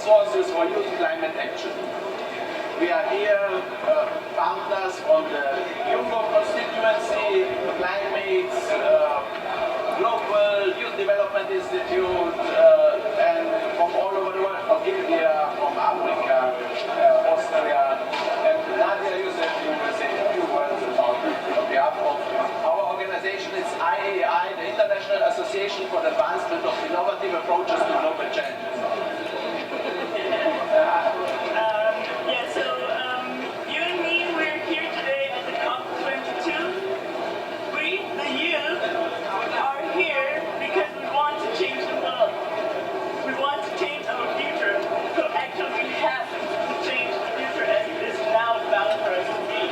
resources for youth climate action. We are here, partners from the Jumbo constituency, Climates, Global Youth Development Institute, and from all over the world, from India, from Africa, Austria. And Nadia, you said you will say a few words about on behalf of our organization. It's IAAI, the International Association for the Advancement of Innovative Approaches to Global Challenges. You and me, we're here today at the COP22. We, the youth, are here because we want to change the world. We want to change our future. So actually we have to change the future as it is now bound for us to be.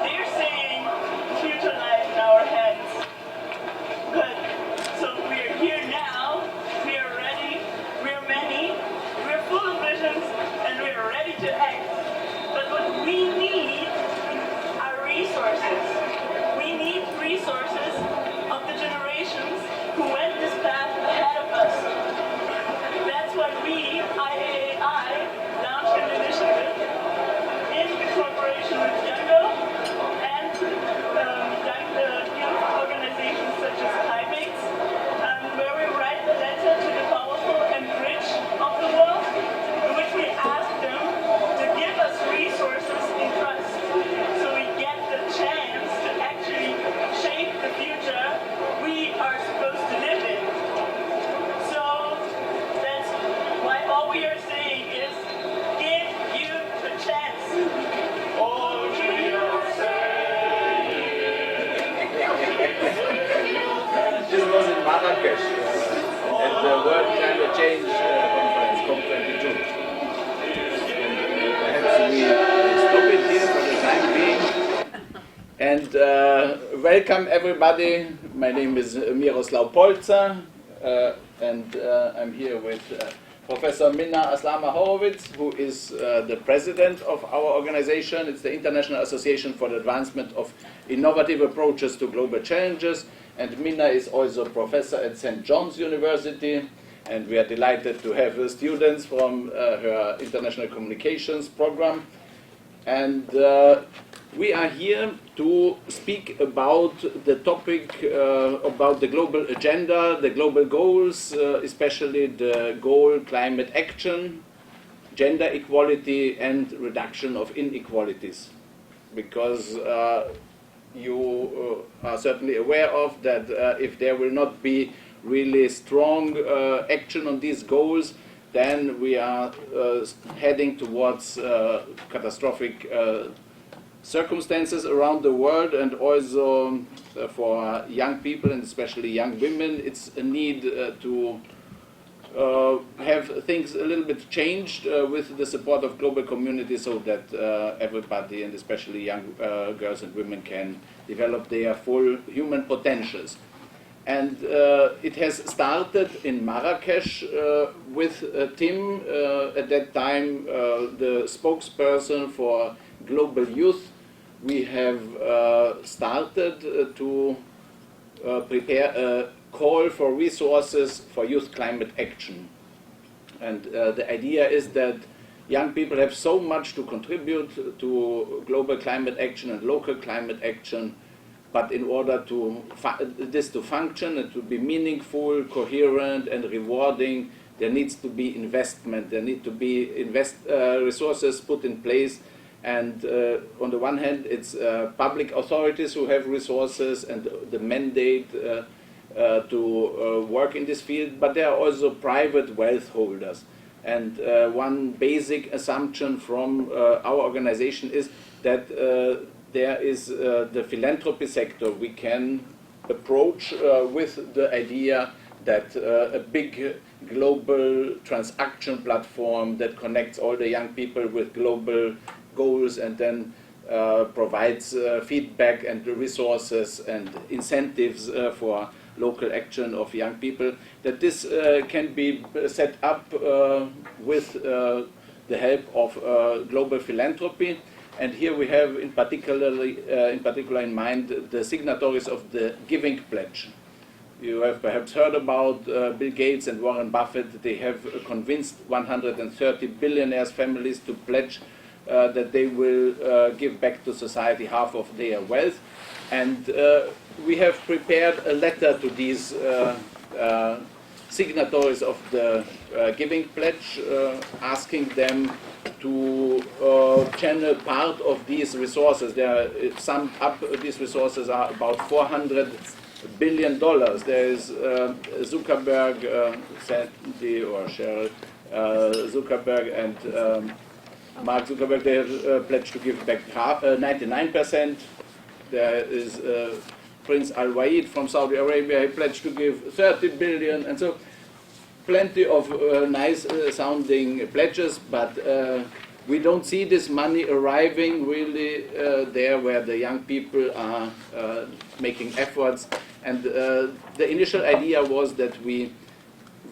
They're saying the future lies in our hands. Good. So we're here now. We are ready. We're many. We're full of visions, and we're ready to act. But what we need are resources. We need resources of the generations who went this path ahead of us. That's why we, IAAI, launched an initiative in cooperation with Django and youth organizations such as Climates, where we write a letter to the powerful and rich of the world, in which we ask them to give us resources in trust, so we get the chance to actually shape the future we are supposed to live in. So that's why all we are saying is, give you the chance. All we are This was in Marrakesh at the World Climate Change Conference, COP22. Perhaps we stop it here for the time being. And welcome everybody. My name is Miroslav Polzer, and I'm here with Professor Minna Aslama-Horowitz, who is the president of our organization. It's the International Association for the Advancement of Innovative Approaches to Global Challenges. And Minna is also a professor at St. John's University. And we are delighted to have students from her international communications program. And we are here to speak about the topic about the global agenda, the global goals, especially the goal climate action, gender equality, and reduction of inequalities. Because you are certainly aware of that if there will not be really strong action on these goals, then we are heading towards catastrophic circumstances around the world, and also for young people and especially young women, it's a need to have things a little bit changed with the support of global community, so that everybody, and especially young girls and women, can develop their full human potentials. And it has started in Marrakesh with Tim, at that time the spokesperson for global youth. We have started to prepare a call for resources for youth climate action. And the idea is that young people have so much to contribute to global climate action and local climate action, but in order to this to function and to be meaningful, coherent, and rewarding, there needs to be investment. There need to be resources put in place. And on the one hand, it's public authorities who have resources and the mandate to work in this field, but there are also private wealth holders. And one basic assumption from our organization is that there is the philanthropy sector we can approach with the idea that a big global transaction platform that connects all the young people with global goals and then provides feedback and resources and incentives for local action of young people, that this can be set up with the help of global philanthropy. And here we have in particular in mind the signatories of the Giving Pledge. You have perhaps heard about Bill Gates and Warren Buffett. They have convinced 130 billionaires' families to pledge that they will give back to society half of their wealth. And we have prepared a letter to these signatories of the Giving Pledge, asking them to channel part of these resources. Summed up, these resources are about $400 billion. There is Zuckerberg, Sandy or Sheryl Zuckerberg and Mark Zuckerberg, they have pledged to give back 99%. There is Prince Al Waleed from Saudi Arabia, he pledged to give 30 billion, and so plenty of nice sounding pledges, but we don't see this money arriving really there where the young people are making efforts. And the initial idea was that we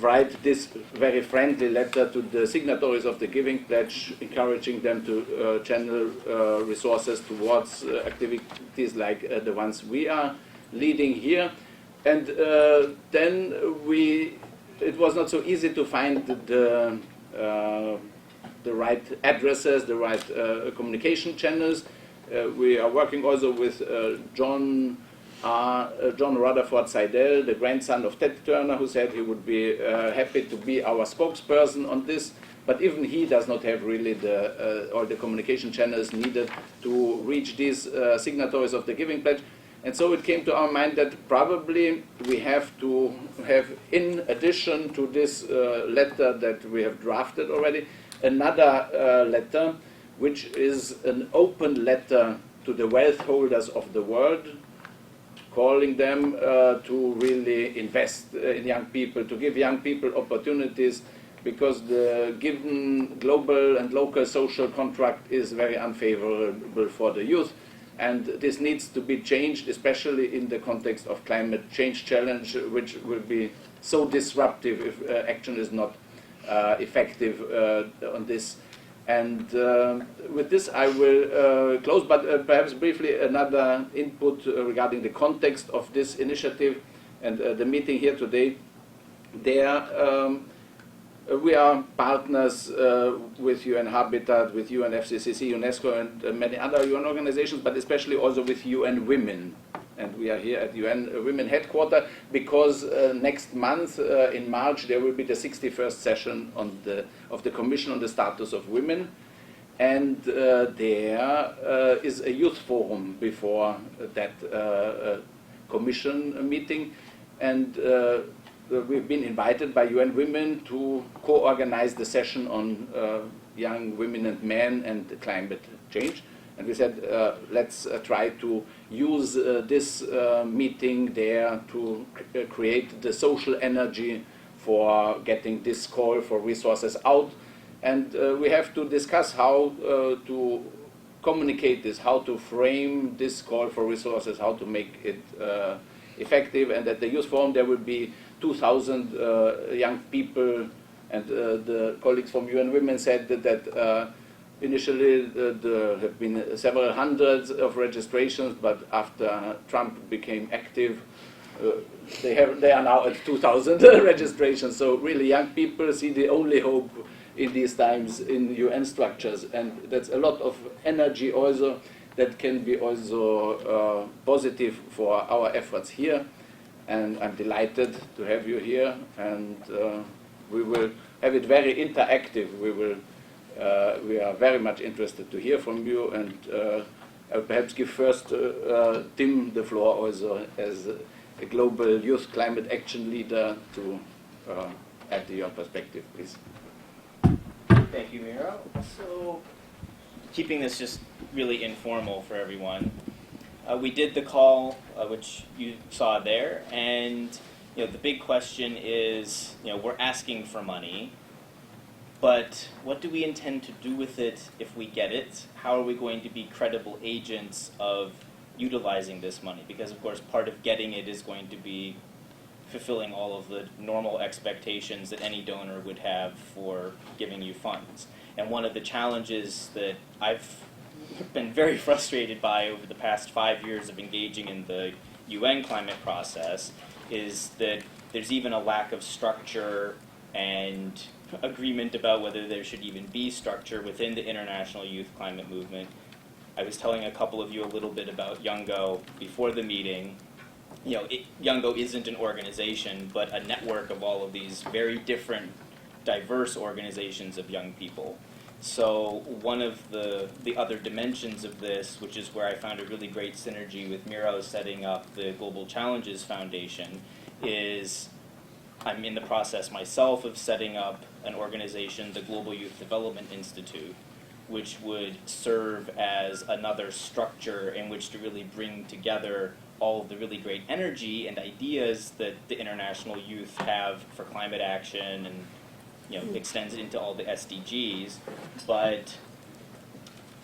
write this very friendly letter to the signatories of the Giving Pledge, encouraging them to channel resources towards activities like the ones we are leading here. And then it was not so easy to find the right addresses, the right communication channels. We are working also with John Rutherford Seidel, the grandson of Ted Turner, who said he would be happy to be our spokesperson on this. But even he does not have really all the communication channels needed to reach these signatories of the Giving Pledge. And so it came to our mind that probably we have to have, in addition to this letter that we have drafted already, another letter, which is an open letter to the wealth holders of the world, calling them to really invest in young people, to give young people opportunities, because the given global and local social contract is very unfavorable for the youth. And this needs to be changed, especially in the context of climate change challenge, which will be so disruptive if action is not effective on this. And with this I will close, but perhaps briefly another input regarding the context of this initiative and the meeting here today. We are partners with UN Habitat, with UNFCCC, UNESCO, and many other UN organizations, but especially also with UN Women. And we are here at UN Women Headquarters because next month, in March, there will be the 61st session of the Commission on the Status of Women. And there is a youth forum before that Commission meeting. And we've been invited by UN Women to co-organize the session on young women and men and climate change. And we said, let's try to use this meeting there to create the social energy for getting this call for resources out. And we have to discuss how to communicate this, how to frame this call for resources, how to make it effective. And at the Youth Forum there will be 2,000 young people, and the colleagues from UN Women said that initially there have been several hundreds of registrations, but after Trump became active, they are now at 2,000 registrations. So really young people see the only hope in these times in UN structures, and that's a lot of energy also that can be also positive for our efforts here. And I'm delighted to have you here, and we will have it very interactive. We are very much interested to hear from you, and I'll perhaps give first Tim the floor also as a global youth climate action leader to add your perspective, please. Thank you, Miro. So, keeping this just really informal for everyone, we did the call, which you saw there, and the big question is, we're asking for money, but what do we intend to do with it if we get it? How are we going to be credible agents of utilizing this money? Because, of course, part of getting it is going to be fulfilling all of the normal expectations that any donor would have for giving you funds. And one of the challenges that I've been very frustrated by over the past 5 years of engaging in the UN climate process is that there's even a lack of structure and agreement about whether there should even be structure within the international youth climate movement. I was telling a couple of you a little bit about Youngo before the meeting. You know, Youngo isn't an organization, but a network of all of these very different, diverse organizations of young people. So one of the other dimensions of this, which is where I found a really great synergy with Miro setting up the Global Challenges Foundation, is I'm in the process myself of setting up an organization, the Global Youth Development Institute, which would serve as another structure in which to really bring together all of the really great energy and ideas that the international youth have for climate action, and you know, extends it into all the SDGs. But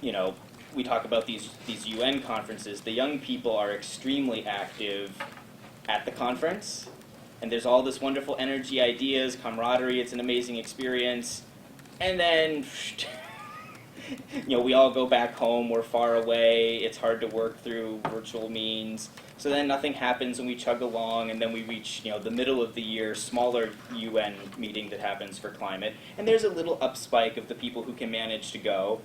you know, we talk about these UN conferences. The young people are extremely active at the conference, and there's all this wonderful energy, ideas, camaraderie. It's an amazing experience, and then you know, we all go back home. We're far away. It's hard to work through virtual means. So then nothing happens, and we chug along, and then we reach, you know, the middle of the year, smaller UN meeting that happens for climate, and there's a little upspike of the people who can manage to go,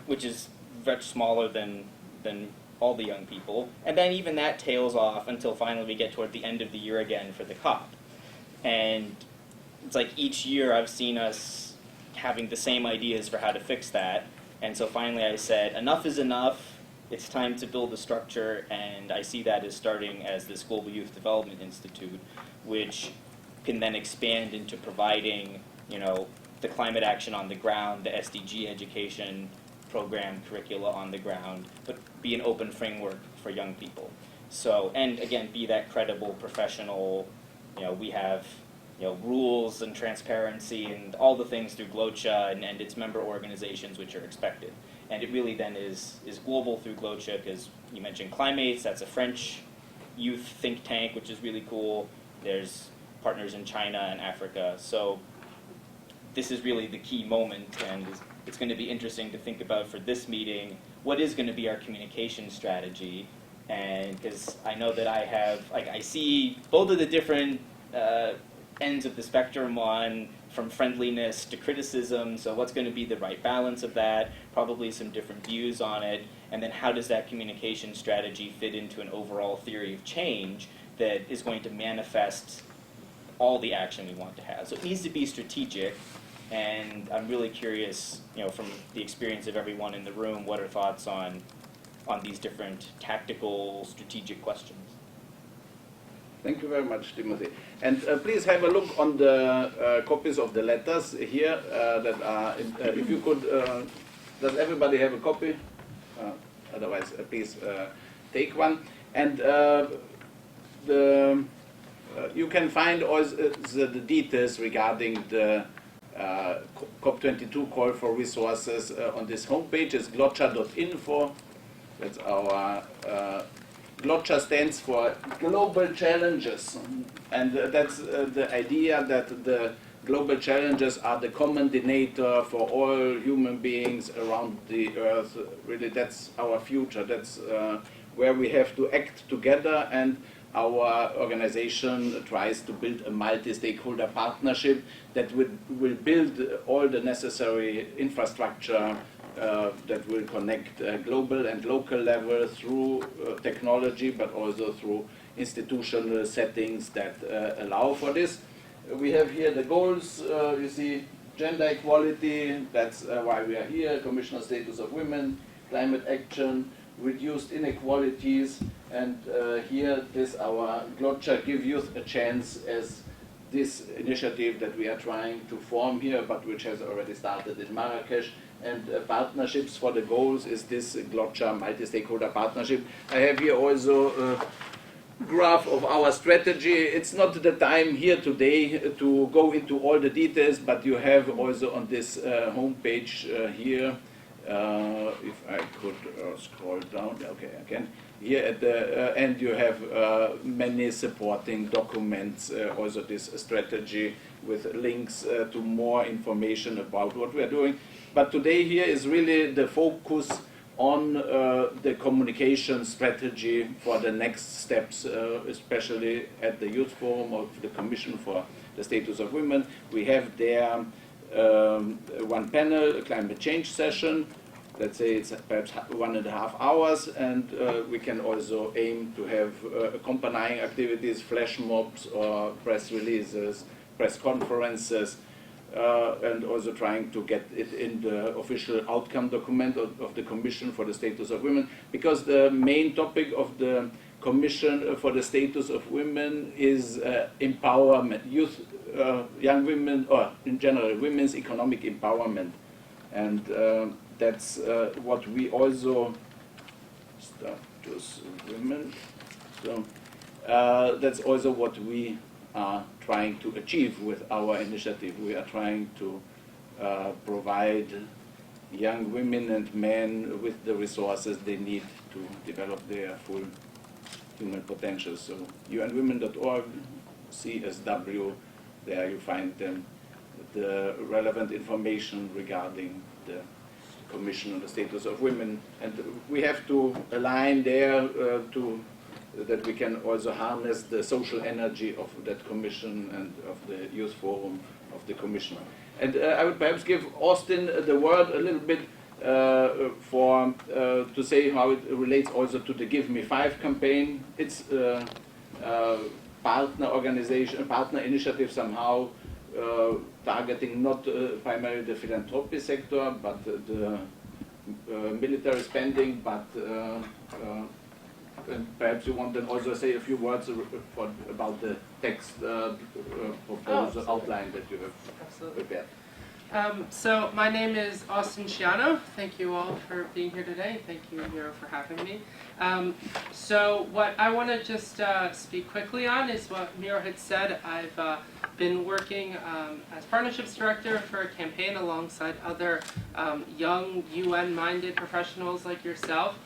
which is much smaller than all the young people, and then even that tails off until finally we get toward the end of the year again for the COP. And it's like each year I've seen us having the same ideas for how to fix that, and so finally I said, enough is enough. It's time to build a structure, and I see that as starting as this Global Youth Development Institute, which can then expand into providing, you know, the climate action on the ground, the SDG education program curricula on the ground, but be an open framework for young people. So, and again, be that credible professional, you know, we have, you know, rules and transparency and all the things through GLOCHA and its member organizations which are expected. And it really then is global through GLOCHA, because you mentioned Climates, that's a French youth think tank, which is really cool. There's partners in China and Africa. So this is really the key moment, and it's going to be interesting to think about for this meeting, what is going to be our communication strategy. And because I know that I have, like, I see both of the different ends of the spectrum on, from friendliness to criticism, so what's going to be the right balance of that, probably some different views on it, and then how does that communication strategy fit into an overall theory of change that is going to manifest all the action we want to have. So it needs to be strategic, and I'm really curious, you know, from the experience of everyone in the room, what are thoughts on these different tactical, strategic questions? Thank you very much, Timothy. And please have a look on the copies of the letters here that are, if you could, does everybody have a copy? Otherwise, please take one. And you can find all the details regarding the COP22 call for resources on this homepage. It's glocha.info. That's our GLOCHA stands for Global Challenges, and that's the idea that the global challenges are the common denominator for all human beings around the earth. Really, that's our future. That's where we have to act together, and our organization tries to build a multi-stakeholder partnership that will build all the necessary infrastructure that will connect global and local level through technology, but also through institutional settings that allow for this. We have here the goals. You see, gender equality, that's why we are here, commissioner status of women, climate action, reduced inequalities, and here is our GLOCHA, Give Youth a Chance, as this initiative that we are trying to form here, but which has already started in Marrakesh. And partnerships for the goals is this GLOCHA multi-stakeholder partnership. I have here also a graph of our strategy. It's not the time here today to go into all the details, but you have also on this homepage here, if I could scroll down, okay, I can. Here at the end you have many supporting documents, also this strategy with links to more information about what we are doing. But today here is really the focus on the communication strategy for the next steps, especially at the Youth Forum of the Commission for the Status of Women. We have there one panel, a climate change session. Let's say it's perhaps 1.5 hours, and we can also aim to have accompanying activities, flash mobs or press releases, press conferences, and also trying to get it in the official outcome document of the Commission for the Status of Women, because the main topic of the Commission for the Status of Women is empowerment, youth, young women, or in general, women's economic empowerment. And that's what we also status women. So that's also what we are trying to achieve with our initiative. We are trying to provide young women and men with the resources they need to develop their full human potential. So unwomen.org, CSW, there you find the relevant information regarding the Commission on the Status of Women, and we have to align there that we can also harness the social energy of that Commission and of the Youth Forum of the Commission. And I would perhaps give Austin the word a little bit to say how it relates also to the Give Me 5 campaign. It's partner organization, partner initiative somehow, targeting not primarily the philanthropy sector, but the military spending, but perhaps you want to also say a few words about the text proposal outline that you have prepared. So my name is Austin Sciano. Thank you all for being here today. Thank you, Miro, for having me. So what I want to just speak quickly on is what Miro had said. I've been working as partnerships director for a campaign alongside other young UN-minded professionals like yourself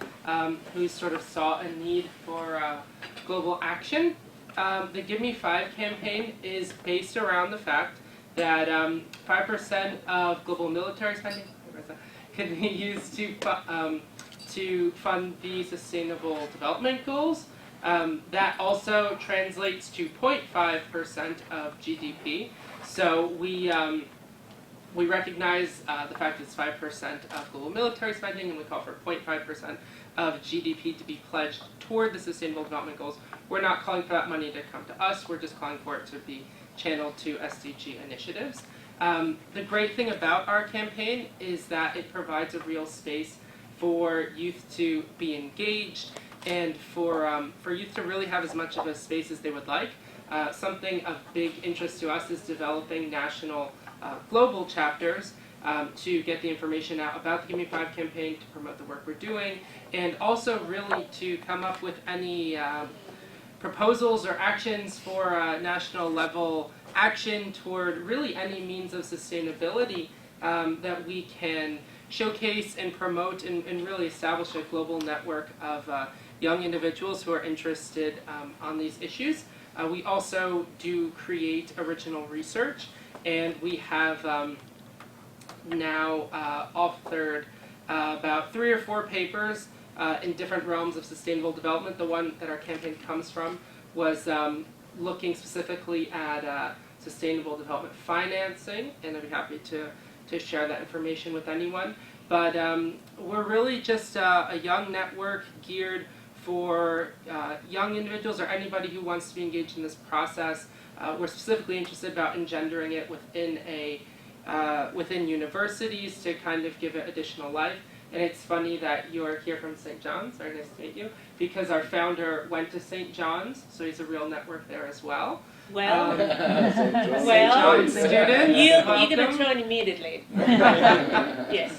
who sort of saw a need for global action. The Give Me 5 campaign is based around the fact that 5% of global military spending can be used to fund the Sustainable Development Goals. That also translates to 0.5% of GDP. So we recognize the fact it's 5% of global military spending, and we call for 0.5% of GDP to be pledged toward the Sustainable Development Goals. We're not calling for that money to come to us. We're just calling for it to be channeled to SDG initiatives. The great thing about our campaign is that it provides a real space for youth to be engaged and for youth to really have as much of a space as they would like. Something of big interest to us is developing national global chapters to get the information out about the Give Me 5 campaign, to promote the work we're doing, and also really to come up with any proposals or actions for national level action toward really any means of sustainability that we can showcase and promote and really establish a global network of young individuals who are interested on these issues. We also do create original research, and we have now authored about 3 or 4 papers in different realms of sustainable development. The one that our campaign comes from was looking specifically at sustainable development financing, and I'd be happy to share that information with anyone. But we're really just a young network geared for young individuals or anybody who wants to be engaged in this process. We're specifically interested about engendering it within universities to kind of give it additional life. And it's funny that you're here from St. John's, very nice to meet you, because our founder went to St. John's, so he's a real network there as well. Well, St. student. you're going to join immediately. Yes.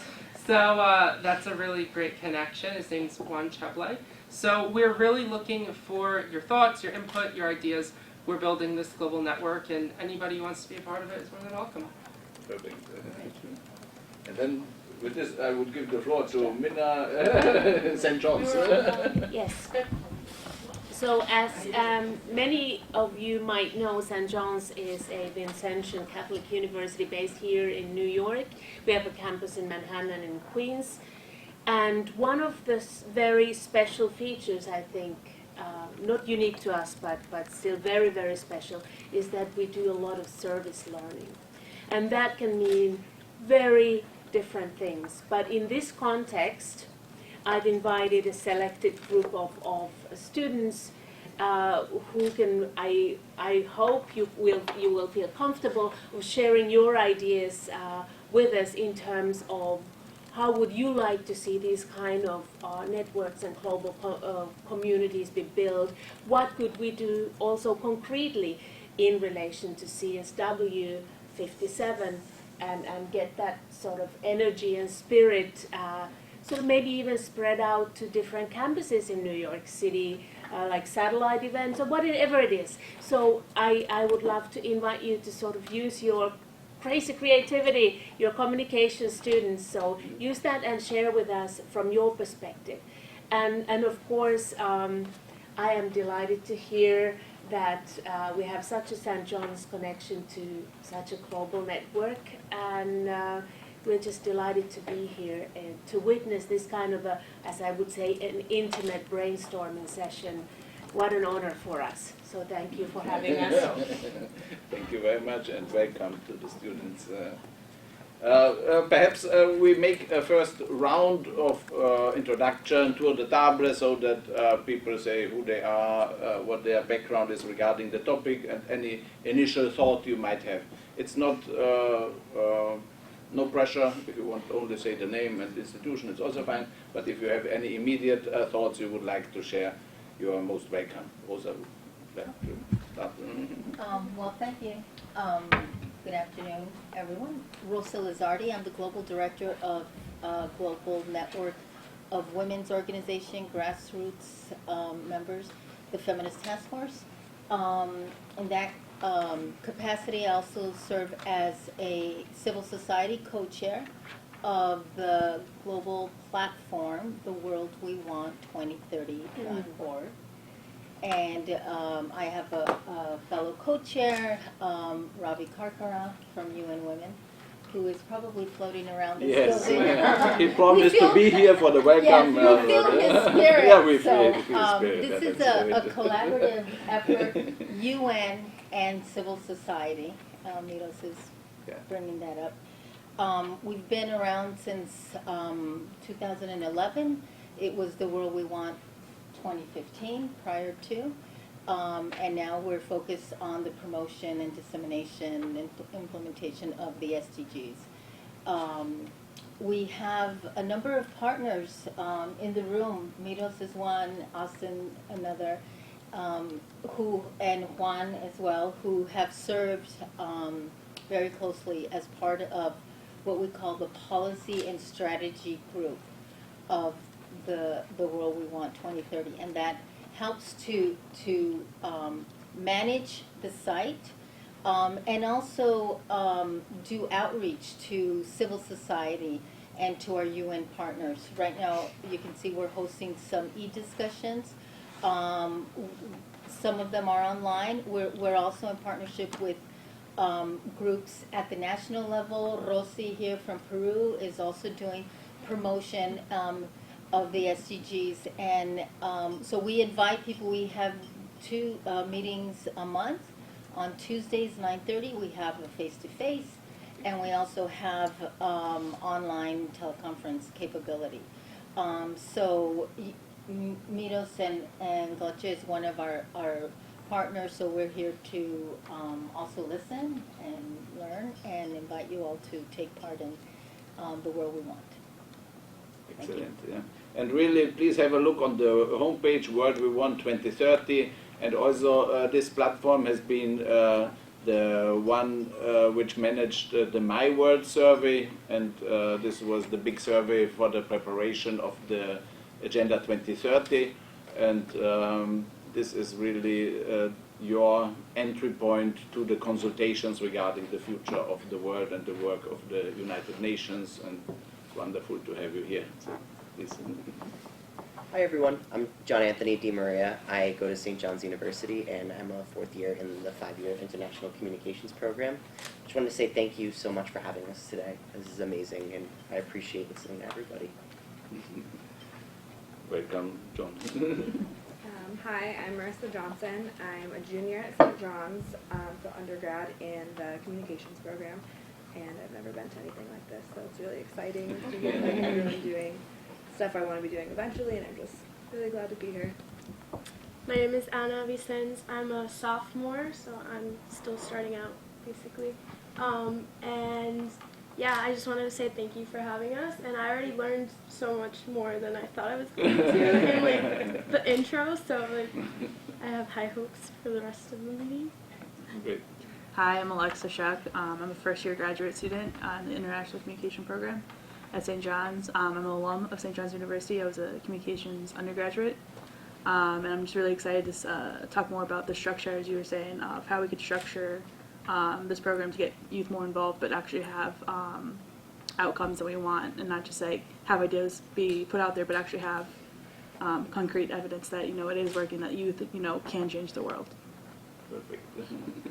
So that's a really great connection. His name's Juan Cheblay. So we're really looking for your thoughts, your input, your ideas. We're building this global network, and anybody who wants to be a part of it is more than welcome. Perfect. And then with this, I would give the floor to Minna St. John's. Yes. So as many of you might know, St. John's is a Vincentian Catholic university based here in New York. We have a campus in Manhattan and in Queens. And one of the very special features, I think, not unique to us, but still very, very special, is that we do a lot of service learning. And that can mean very different things. But in this context, I've invited a selected group of students who can, I hope you will feel comfortable with sharing your ideas with us in terms of how would you like to see these kind of networks and global communities be built? What could we do also concretely in relation to CSW 57 and get that sort of energy and spirit sort of maybe even spread out to different campuses in New York City, like satellite events or whatever it is. So I would love to invite you to sort of use your crazy creativity, your communication students, so use that and share with us from your perspective. And of course, I am delighted to hear that we have such a St. John's connection to such a global network, and we're just delighted to be here and to witness this kind of a, as I would say, an intimate brainstorming session. What an honor for us. So thank you for having us. Thank you very much and welcome to the students. Perhaps we make a first round of introduction, tour de table, so that people say who they are, what their background is regarding the topic, and any initial thought you might have. It's not no pressure. If you want to only say the name and the institution, it's also fine. But if you have any immediate thoughts you would like to share, you are most welcome. Rosa, would like to start. Well, thank you. Good afternoon, everyone. Rosa Lizardi. I'm the Global Director of Global Network of Women's Organization, Grassroots members, the Feminist Task Force. In that capacity, I also serve as a civil society co-chair of the global platform, The World We Want 2030.org. And I have a fellow co-chair, Ravi Karkara from UN Women, who is probably floating around this building. Yes, he promised to be here for the welcome. Yes, we feel his spirit. Yeah, we so, feel his spirit. This is a collaborative effort, UN and civil society. Miros is bringing that up. We've been around since 2011. It was The World We Want 2015 prior to, and now we're focused on the promotion and dissemination and implementation of the SDGs. We have a number of partners in the room. Miros is one, Austin another, and Juan as well, who have served very closely as part of what we call the policy and strategy group of the World We Want 2030, and that helps to manage the site and also do outreach to civil society and to our UN partners. Right now, you can see we're hosting some e-discussions. Some of them are online. We're also in partnership with groups at the national level. Rosy here from Peru is also doing promotion of the SDGs, and so we invite people. We have 2 meetings a month. On Tuesdays, 9:30, we have a face-to-face, and we also have online teleconference capability. So Miros and Goche is one of our partners, so we're here to also listen and learn and invite you all to take part in the world we want. Excellent, yeah. And really, please have a look on the homepage, World We Want 2030, and also this platform has been the one which managed the My World survey, and this was the big survey for the preparation of the Agenda 2030, and this is really your entry point to the consultations regarding the future of the world and the work of the United Nations, and it's wonderful to have you here. So, please. Hi everyone, I'm John Anthony DiMaria. I go to St. John's University and I'm a 4th year in the 5-year International Communications program. Just wanted to say thank you so much for having us today. This is amazing and I appreciate listening to everybody. Welcome, John. Hi, I'm Marissa Johnson. I'm a junior at St. John's for undergrad in the communications program, and I've never been to anything like this, so it's really exciting to hear like everyone doing stuff I want to be doing eventually, and I'm just really glad to be here. My name is Anna Vicens. I'm a sophomore, so I'm still starting out, basically. And yeah, I just wanted to say thank you for having us, and I already learned so much more than I thought I was going to in like the intro, so like I have high hopes for the rest of the meeting. Great. Hi, I'm Alexa Shuck. I'm a first-year graduate student in the International Communication program at St. John's. I'm an alum of St. John's University. I was a communications undergraduate. And I'm just really excited to talk more about the structure, as you were saying, of how we could structure this program to get youth more involved, but actually have outcomes that we want, and not just like have ideas be put out there, but actually have concrete evidence that it is working, that youth can change the world. Perfect.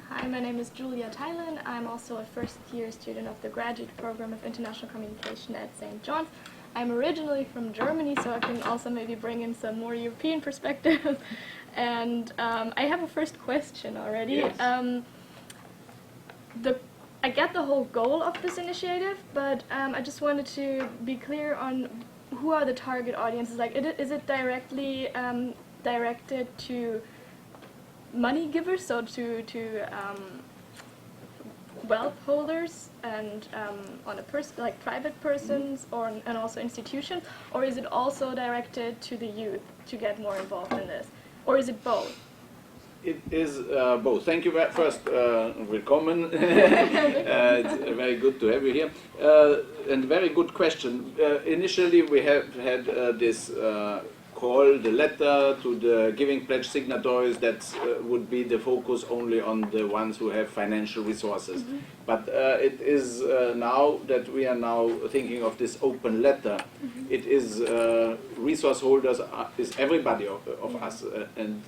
Hi, my name is Julia Thailand. I'm also a first-year student of the graduate program of international communication at St. John's. I'm originally from Germany, so I can also maybe bring in some more European perspective. And I have a first question already. Yes. I get the whole goal of this initiative, but I just wanted to be clear on who are the target audiences. Like, is it directly directed to money givers, so to wealth holders and on a like private persons and also institutions, or is it also directed to the youth to get more involved in this, or is it both? It is both. Thank you first. Willkommen. It's very good to have you here. And very good question. Initially, we have had this call, the letter to the Giving Pledge signatories that would be the focus only on the ones who have financial resources. Mm-hmm. But it is now that we are now thinking of this open letter. Mm-hmm. It is resource holders is everybody of us, and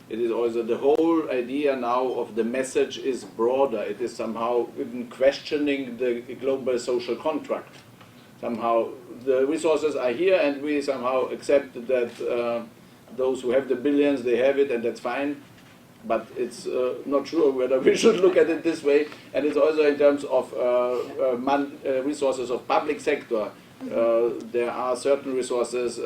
it is also the whole idea now of the message is broader. It is somehow even questioning the global social contract. Somehow the resources are here, and we somehow accept that those who have the billions, they have it, and that's fine. But it's not sure whether we should look at it this way. And it's also in terms of resources of public sector. There are certain resources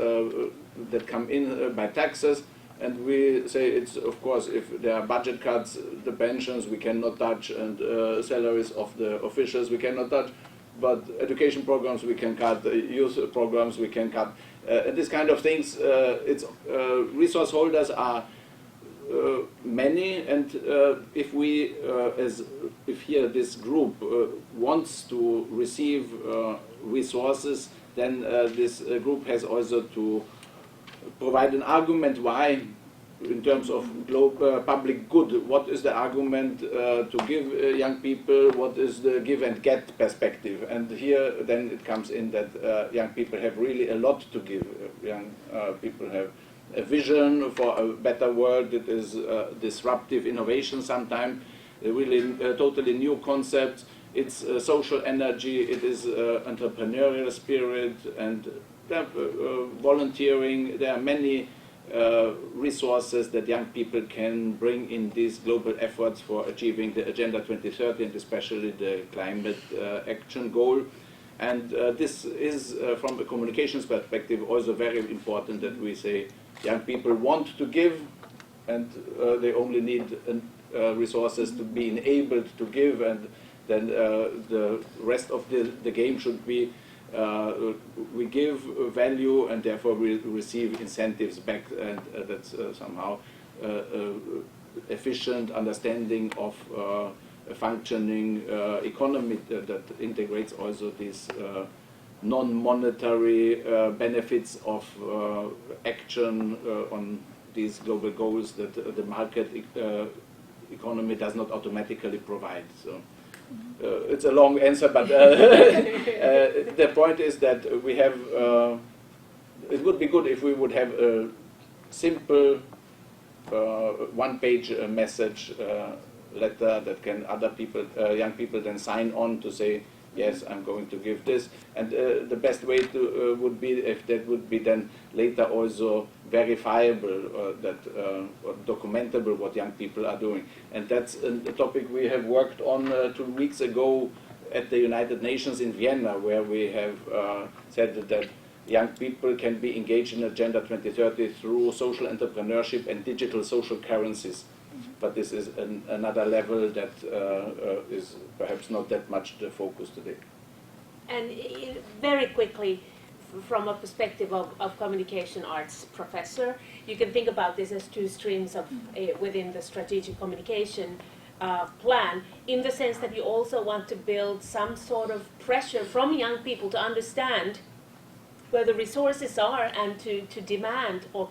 that come in by taxes. And we say it's, of course, if there are budget cuts, the pensions we cannot touch, and salaries of the officials we cannot touch, but education programs we can cut, youth programs we can cut. And this kind of things, resource holders are many, and if here this group wants to receive resources, then this group has also to provide an argument why, in terms of global public good, what is the argument to give young people, what is the give and get perspective. And here then it comes in that young people have really a lot to give. Young people have a vision for a better world. It is disruptive innovation sometimes, really totally new concepts. It's social energy, it is entrepreneurial spirit, and volunteering. There are many resources that young people can bring in these global efforts for achieving the Agenda 2030 and especially the climate action goal. And this is, from a communications perspective, also very important that we say young people want to give, and they only need resources to be enabled to give, and then the rest of the game should be we give value and therefore we receive incentives back, and that's somehow efficient understanding of a functioning economy that integrates also these non-monetary benefits of action on these global goals that the market economy does not automatically provide. So. It's a long answer, but the point is that we have, it would be good if we would have a simple one-page message letter that can other people, young people then sign on to say, yes, I'm going to give this. And the best way to would be if that would be then later also verifiable, or documentable what young people are doing. And that's a topic we have worked on 2 weeks ago at the United Nations in Vienna, where we have said that young people can be engaged in Agenda 2030 through social entrepreneurship and digital social currencies. But this is another level that is perhaps not that much the focus today. And very quickly, from a perspective of communication arts professor, you can think about this as 2 streams of within the strategic communication plan, in the sense that you also want to build some sort of pressure from young people to understand where the resources are and to demand, or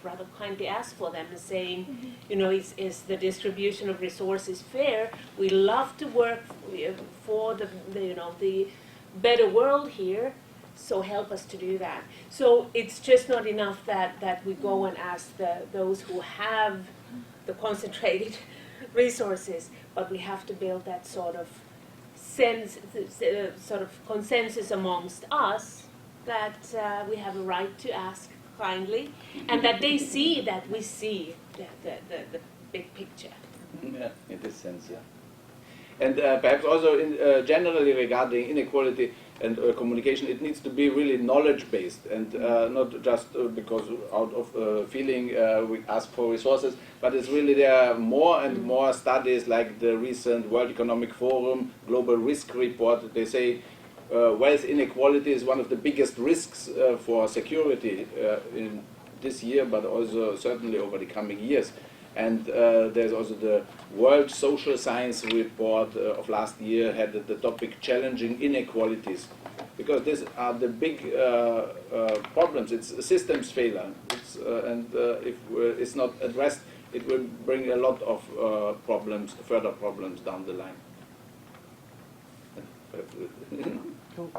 rather kindly ask for them, and saying, you know, is the distribution of resources fair? We love to work for the better world here, so help us to do that. So it's just not enough that we go and ask those who have the concentrated resources, but we have to build that sort of consensus amongst us that we have a right to ask kindly, and that they see that we see the big picture. Yeah, in this sense, yeah. And perhaps also generally regarding inequality and communication, it needs to be really knowledge-based, and not just because out of feeling we ask for resources, but it's really there are more and more studies, like the recent World Economic Forum Global Risk Report. They say wealth inequality is one of the biggest risks for security in this year, but also certainly over the coming years. And there's also the World Social Science Report of last year had the topic challenging inequalities, because these are the big problems. It's a systems failure, and if it's not addressed, it will bring a lot of problems, further problems down the line. Cool.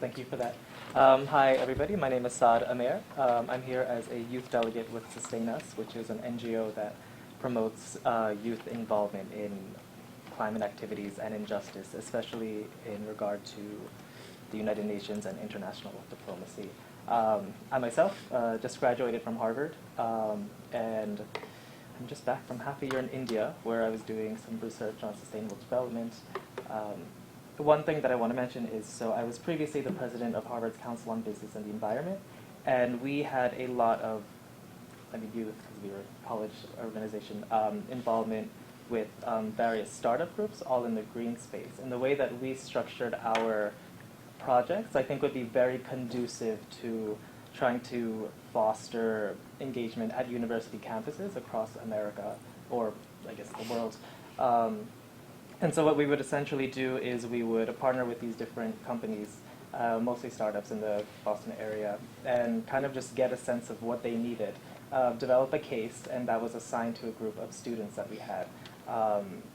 Thank you for that. Hi, everybody. My name is Saad Amer. I'm here as a youth delegate with Sustain Us, which is an NGO that promotes youth involvement in climate activities and injustice, especially in regard to the United Nations and international diplomacy. I myself just graduated from Harvard, and I'm just back from half a year in India, where I was doing some research on sustainable development. The one thing that I want to mention is, so I was previously the president of Harvard's Council on Business and the Environment, and we had a lot of, youth, because we were a college organization, involvement with various startup groups, all in the green space. And the way that we structured our projects, I think, would be very conducive to trying to foster engagement at university campuses across America, or I guess the world. And so what we would essentially do is we would partner with these different companies, mostly startups in the Boston area, and kind of just get a sense of what they needed. Develop a case, and that was assigned to a group of students that we had.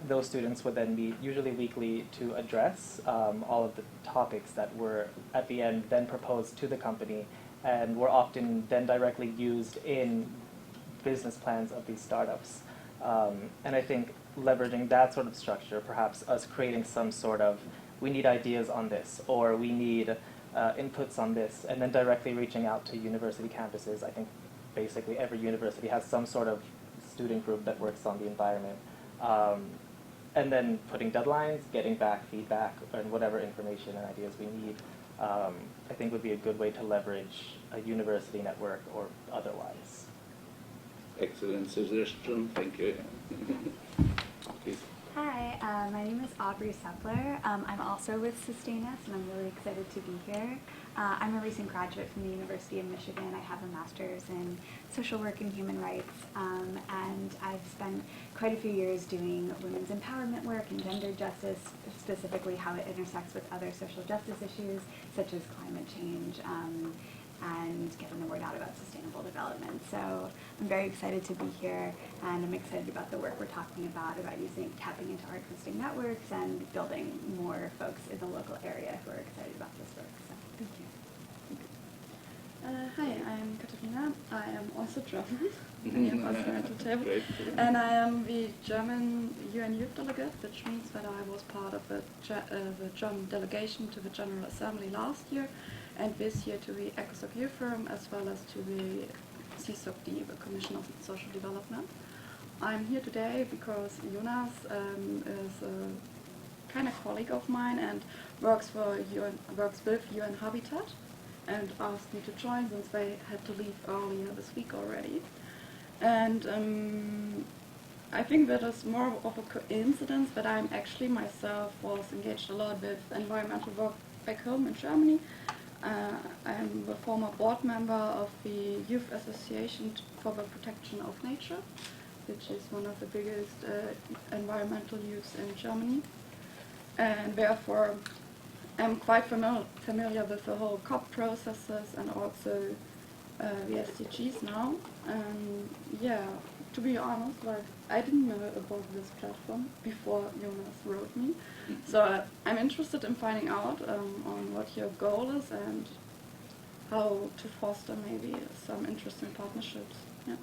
Those students would then meet, usually weekly, to address all of the topics that were, at the end, then proposed to the company, and were often then directly used in business plans of these startups. And I think leveraging that sort of structure, perhaps us creating some sort of, we need ideas on this, or we need inputs on this, and then directly reaching out to university campuses. I think basically every university has some sort of student group that works on the environment. And then putting deadlines, getting back feedback, and whatever information and ideas we need, I think would be a good way to leverage a university network or otherwise. Excellent suggestion, thank you. Please. Hi, my name is Aubrey Sepler. I'm also with Sustain Us, and I'm really excited to be here. I'm a recent graduate from the University of Michigan. I have a master's in social work and human rights, and I've spent quite a few years doing women's empowerment work and gender justice, specifically how it intersects with other social justice issues, such as climate change, and getting the word out about sustainable development. So I'm very excited to be here, and I'm excited about the work we're talking about tapping into our existing networks and building more folks in the local area who are excited about this work. So thank you. Hi, I'm Katarina. I am also German. I am also at the table. Great. And I am the German UN Youth Delegate, which means that I was part of the German delegation to the General Assembly last year, and this year to the ECOSOC Youth Forum, as well as to the CSOC-D, the Commission on Social Development. I'm here today because Jonas is a kind of colleague of mine and works with UN Habitat, and asked me to join since they had to leave earlier this week already. And I think that is more of a coincidence that I'm actually myself was engaged a lot with environmental work back home in Germany. I'm the former board member of the Youth Association for the Protection of Nature, which is one of the biggest environmental youths in Germany. And therefore, I'm quite familiar with the whole COP processes and also the SDGs now. And yeah, to be honest, like I didn't know about this platform before Jonas wrote me. So I'm interested in finding out on what your goal is and how to foster maybe some interesting partnerships. Yeah.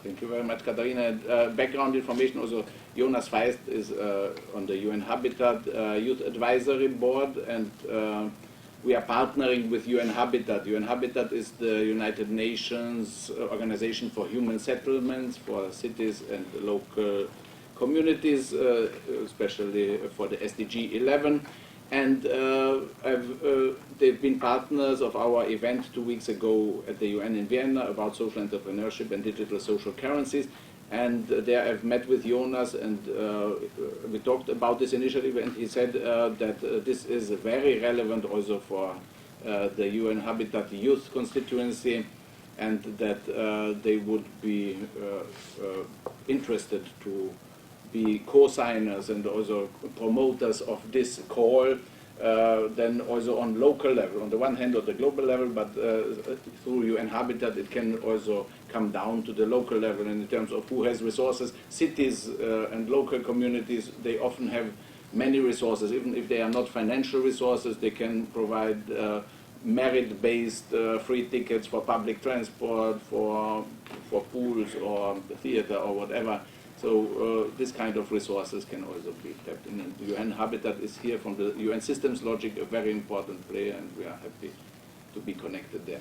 Thank you very much, Katharina. Background information also, Jonas Feist is on the UN Habitat Youth Advisory Board, and we are partnering with UN Habitat. UN Habitat is the United Nations Organization for Human Settlements for cities and local communities, especially for the SDG 11. And they've been partners of our event 2 weeks ago at the UN in Vienna about social entrepreneurship and digital social currencies. And there I've met with Jonas, and we talked about this initiative, and he said that this is very relevant also for the UN Habitat Youth constituency, and that they would be interested to be co-signers and also promoters of this call, then also on local level. On the one hand, on the global level, but through UN Habitat, it can also come down to the local level. And in terms of who has resources, cities and local communities, they often have many resources. Even if they are not financial resources, they can provide merit-based free tickets for public transport, for pools or theater or whatever. So this kind of resources can also be tapped in. And UN Habitat is here from the UN systems logic a very important player, and we are happy to be connected there.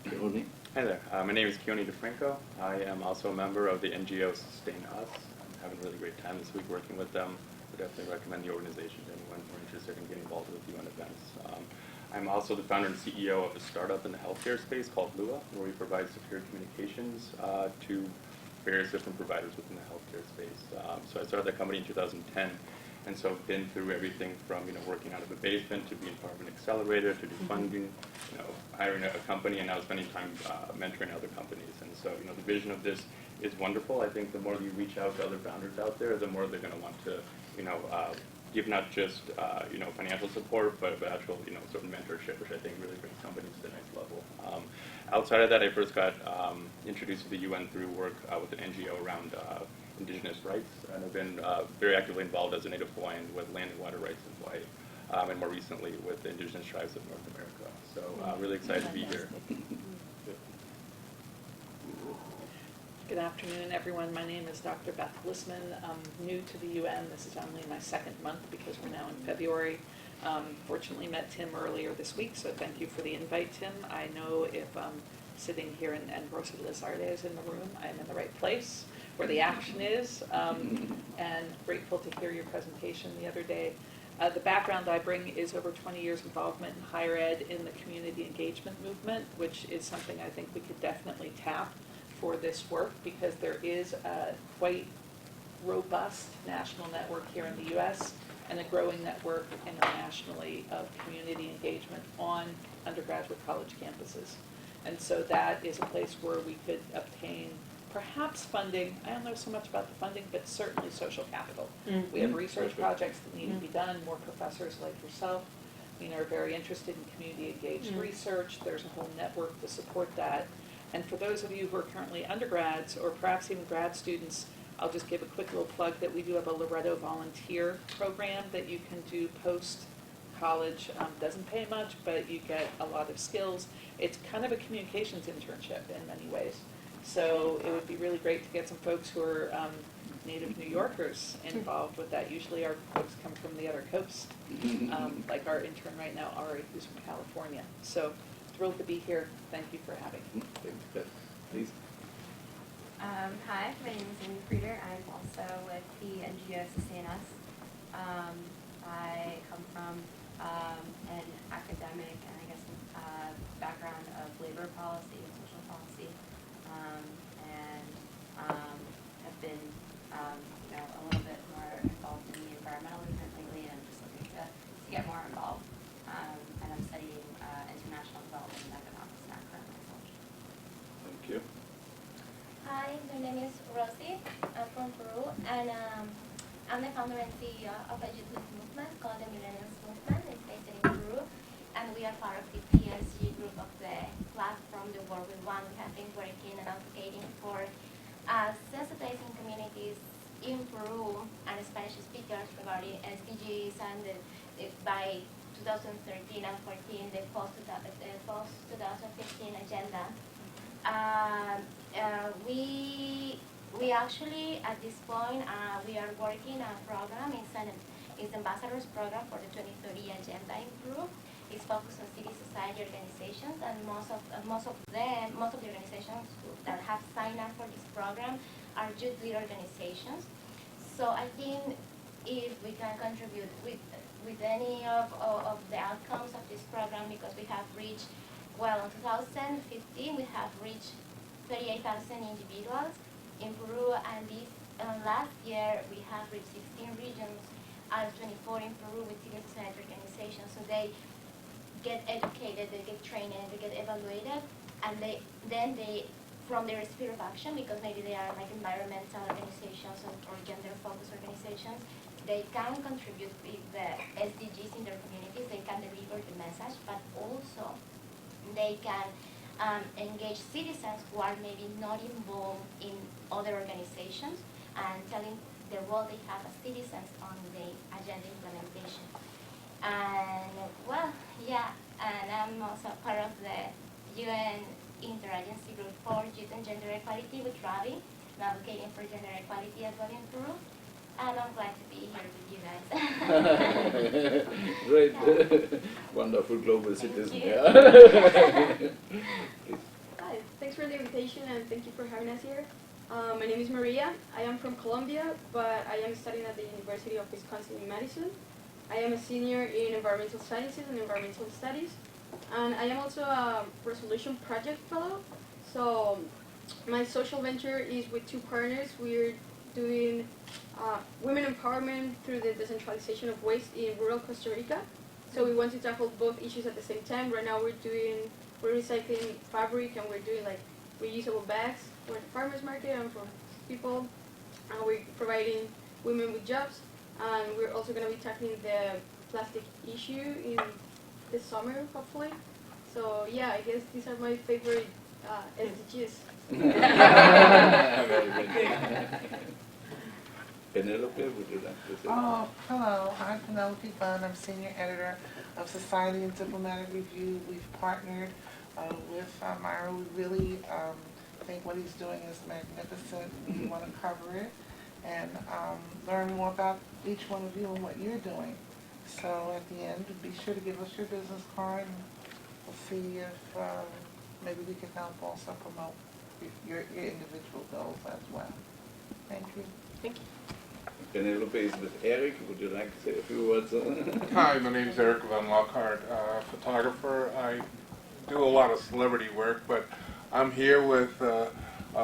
Keone? Hi there. My name is Keone DeFranco. I am also a member of the NGO Sustain Us. I'm having a really great time this week working with them. I definitely recommend the organization to anyone who are interested in getting involved with UN events. I'm also the founder and CEO of a startup in the healthcare space called Lua, where we provide secure communications to various different providers within the healthcare space. So I started that company in 2010, and so I've been through everything from working out of the basement to being part of an accelerator to do funding, hiring a company, and now spending time mentoring other companies. And so the vision of this is wonderful. I think the more you reach out to other founders out there, the more they're going to want to give not just financial support, but actual sort of mentorship, which I think really brings companies to the next level. Outside of that, I first got introduced to the UN through work with an NGO around indigenous rights, and I've been very actively involved as a Native Hawaiian with land and water rights in Hawaii, and more recently with the indigenous tribes of North America. So really excited to be here. Good afternoon, everyone. My name is Dr. Beth Lissman. I'm new to the UN. This is only my second month because we're now in February. Fortunately met Tim earlier this week, so thank you for the invite, Tim. I know if I'm sitting here and Rosa Lizarde is in the room, I'm in the right place where the action is, and grateful to hear your presentation the other day. The background I bring is over 20 years involvement in higher ed in the community engagement movement, which is something I think we could definitely tap for this work, because there is a quite robust national network here in the U.S. and a growing network internationally of community engagement on undergraduate college campuses. And so that is a place where we could obtain perhaps funding. I don't know so much about the funding, but certainly social capital. Mm-hmm. We have research projects that need to be done. More professors like yourself are very interested in community engaged research. There's a whole network to support that. And for those of you who are currently undergrads or perhaps even grad students, I'll just give a quick little plug that we do have a Loreto volunteer program that you can do post college doesn't pay much, but you get a lot of skills. It's kind of a communications internship in many ways. So it would be really great to get some folks who are native New Yorkers involved with that. Usually our folks come from the other coast, like our intern right now, Ari, who's from California. So thrilled to be here. Thank you for having me. Please. Hi, my name is Amy Frieder. I'm also with the NGO Sustain Us. I come from an academic and I guess background of labor policy and social policy, and have been a little bit more involved in the environmental movement lately, and I'm just looking to get more involved. And I'm studying international development and economics now currently. Thank you. Hi, my name is Rosie. I'm from Peru, and I'm the founder and CEO of a youth movement called the Millennials Movement. It's based in Peru, and we are part of the PSG group of the platform, The World We Want. We have been working and advocating for sensitizing communities in Peru and Spanish speakers regarding SDGs and by 2013 and 14, the post-2015 agenda. We actually, at this point, we are working a program. It's Ambassadors Program for the 2030 Agenda in Peru. It's focused on civil society organizations, and most of the organizations that have signed up for this program are youth-led organizations. So I think if we can contribute with any of the outcomes of this program, because we have reached, well, in 2015 we have reached 38,000 individuals in Peru, and this last year we have reached 16 regions out of 24 in Peru with civil society organizations. So they get educated, they get trained, they get evaluated, and then they, from their sphere of action, because maybe they are like environmental organizations or gender-focused organizations, they can contribute with the SDGs in their communities, they can deliver the message, but also they can engage citizens who are maybe not involved in other organizations and telling the role they have as citizens on the agenda implementation. And well, yeah, and I'm also part of the UN Interagency Group for Youth and Gender Equality with Ravi, advocating for gender equality as well in Peru. And I'm glad to be here with you guys. Great. Wonderful global citizen. Yeah. Hi, thanks for the invitation and thank you for having us here. My name is Maria. I am from Colombia, but I am studying at the University of Wisconsin in Madison. I am a senior in environmental sciences and environmental studies, and I am also a resolution project fellow. So my social venture is with two partners. We're doing women empowerment through the decentralization of waste in rural Costa Rica. So we want to tackle both issues at the same time. Right now we're recycling fabric, and we're doing like reusable bags for the farmers market and for people. And we're providing women with jobs. And we're also going to be tackling the plastic issue in the summer, hopefully. So yeah, I guess these are my favorite SDGs. Penelope, would you like to say? Oh, hello. I'm Penelope Bunn. I'm senior editor of Society and Diplomatic Review. We've partnered with Myra. We really think what he's doing is magnificent. We want to cover it and learn more about each one of you and what you're doing. So at the end, be sure to give us your business card, and we'll see if maybe we can help also promote your individual goals as well. Thank you. Thank you. Penelope is with Eric. Would you like to say a few words? Hi, my name is Eric von Lockhart, photographer. I do a lot of celebrity work, but I'm here with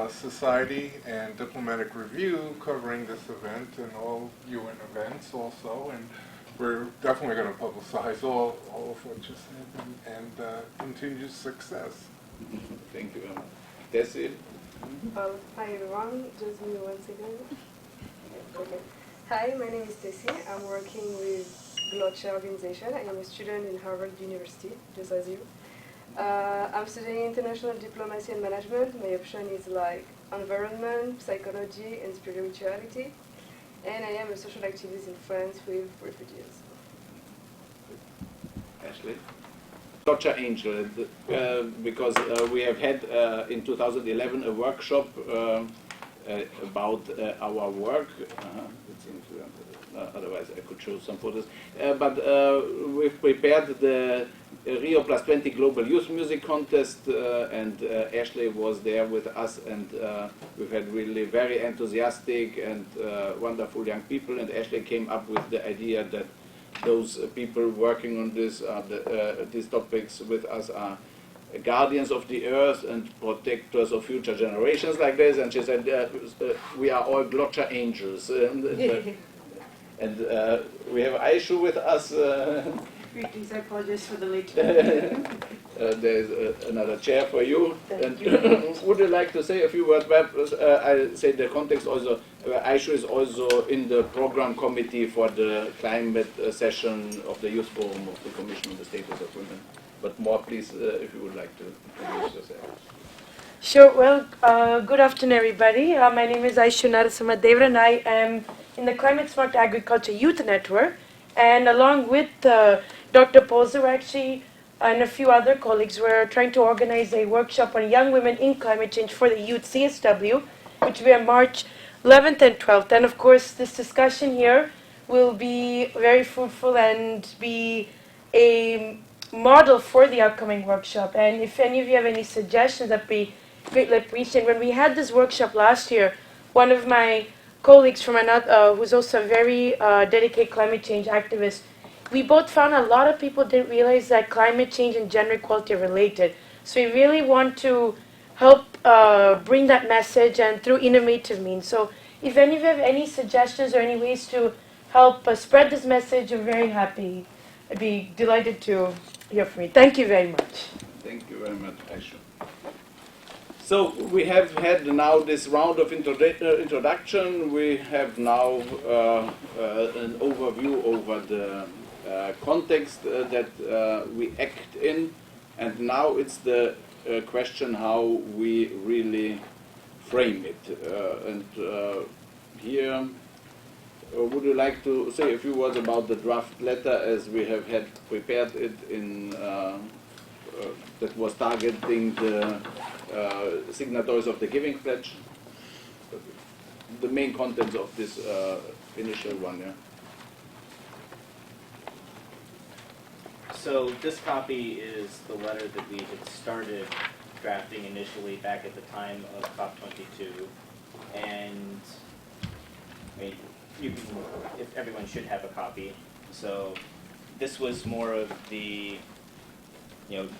Society and Diplomatic Review covering this event and all UN events also, and we're definitely going to publicize all of what you said and continue success. Thank you. Tessie? Hi everyone, just me 1 second. Okay. Hi, my name is Tessie. I'm working with Loreto organization. I am a student in Harvard University, just as you. I'm studying international diplomacy and management. My option is like environment, psychology, and spirituality. And I am a social activist in France with refugees. Ashley? Gotcha Angel, because we have had in 2011 a workshop about our work. Otherwise I could show some photos. But we've prepared the Rio Plus 20 Global Youth Music Contest, and Ashley was there with us, and we've had really very enthusiastic and wonderful young people, and Ashley came up with the idea that those people working on this, these topics with us are guardians of the earth and protectors of future generations like this, and she said we are all Glotcha angels. And we have Aishu with us. Greetings, I apologize for the late. There's another chair for you. Thank And you. would you like to say a few words? I say the context also. Aishu is also in the program committee for the climate session of the Youth Forum of the Commission on the Status of Women. But more, please, if you would like to introduce yourself. Sure. Well, good afternoon, everybody. My name is Aishu Narasimha and I am in the Climate Smart Agriculture Youth Network. And along with Dr. Poser, actually, and a few other colleagues, we're trying to organize a workshop on young women in climate change for the youth CSW, which will be on March 11th and 12th. And of course, this discussion here will be very fruitful and be a model for the upcoming workshop. And if any of you have any suggestions, that'd be greatly appreciated. When we had this workshop last year, one of my colleagues from another, who's also a very dedicated climate change activist, we both found a lot of people didn't realize that climate change and gender equality are related. So we really want to help bring that message and through innovative means. So if any of you have any suggestions or any ways to help spread this message, I'm very happy. I'd be delighted to hear from you. Thank you very much. Thank you very much, Aisha. So we have had now this round of introduction. We have now an overview over the context that we act in, and now it's the question how we really frame it. Here, would you like to say a few words about the draft letter as we have had prepared it in that was targeting the signatories of the Giving Pledge? The main contents of this initial one, yeah. So this copy is the letter that we had started drafting initially back at the time of COP22, and I mean, if everyone should have a copy. So this was more of the,